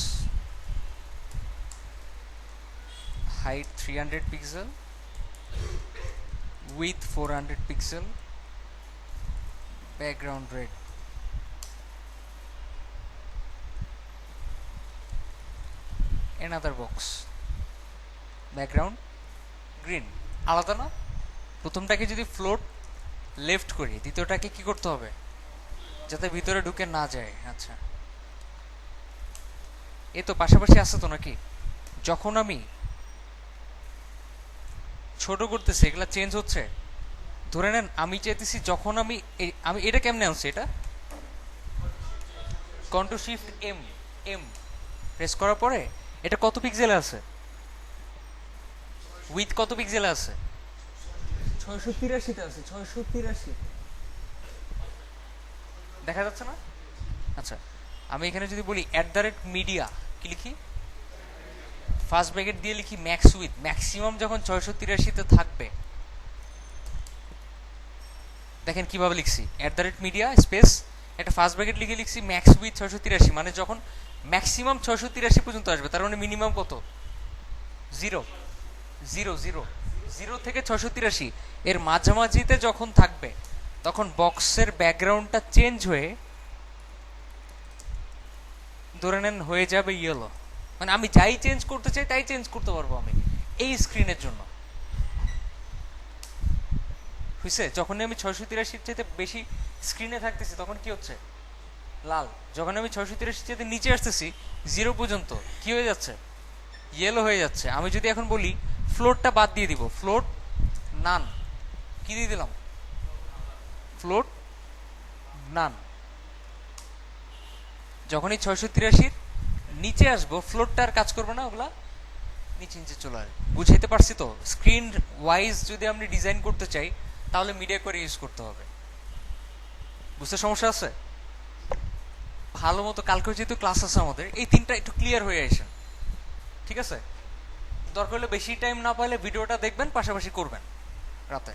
height 300 pixel, with 400 pixel, background red, another box background green. আলাদা না? প্রথমটাকে যদি ফ্লোট লেফট করি, দ্বিতীয়টাকে কি করতে হবে যাতে ভিতরে ঢুকে না যায়? আচ্ছা, এ তো পাশাপাশি আছে তো নাকি? যখন আমি ছোট করতেছি এগুলা চেঞ্জ হচ্ছে। ধরে নেন আমি চাইতেছি যখন আমি আমি এটা কেমনে আনছি, এটা control shift M, M press করার পরে এটা কত পিক্সেলে আছে, উইথ কত পিক্সেলে আছে? 683 আছে, 683 দেখা যাচ্ছে না? আচ্ছা, আমি এখানে যদি বলি @মিডিয়া, কি লিখি? ফার্স্ট ব্র্যাকেট দিয়ে লিখি ম্যাক্স উইথ, ম্যাক্সিমাম যখন 683-তে থাকবে, দেখেন কিভাবে লিখছি, @মিডিয়া স্পেস একটা ফার্স্ট ব্র্যাকেট লিখে লিখছি ম্যাক্স উইথ 683, মানে যখন ম্যাক্সিমাম 683 পর্যন্ত আসবে, তার মানে মিনিমাম কত? 0, 0, 0, 0 থেকে 683 এর মাঝামাঝিতে যখন থাকবে, তখন বক্সের ব্যাকগ্রাউন্ডটা চেঞ্জ হয়ে ধরে নেন হয়ে যাবে ইয়েলো, মানে আমি যাই চেঞ্জ করতে চাই তাই চেঞ্জ করতে পারবো আমি এই স্ক্রিনের জন্য। বুঝছে? যখন আমি 683-র চাইতে বেশি স্ক্রিনে থাকতেছি তখন কি হচ্ছে? লাল। যখন আমি 683-র চাইতে নিচে আসতেছি 0 পর্যন্ত, কি হয়ে যাচ্ছে? ইয়েলো হয়ে যাচ্ছে। আমি যদি এখন বলি ফ্লোটটা বাদ দিয়ে দিব, ফ্লোট নান, কি দিয়ে দিলাম? ফ্লোট নান। যখনই 683 নিচে আসবো ফ্লোটটা আর কাজ করবে না, ওগুলা নিচে নিচে চলে আসবে। বুঝাইতে পারছি তো? স্ক্রিন ওয়াইজ যদি আমরা ডিজাইন করতে চাই তাহলে মিডিয়া করে ইউজ করতে হবে। বুঝতে সমস্যা আছে? ভালো মতো কালকে যেহেতু ক্লাস আছে আমাদের, এই তিনটা একটু ক্লিয়ার হয়ে আসেন, ঠিক আছে? দরকার হলে বেশি টাইম না পাইলে ভিডিওটা দেখবেন, পাশাপাশি করবেন রাতে।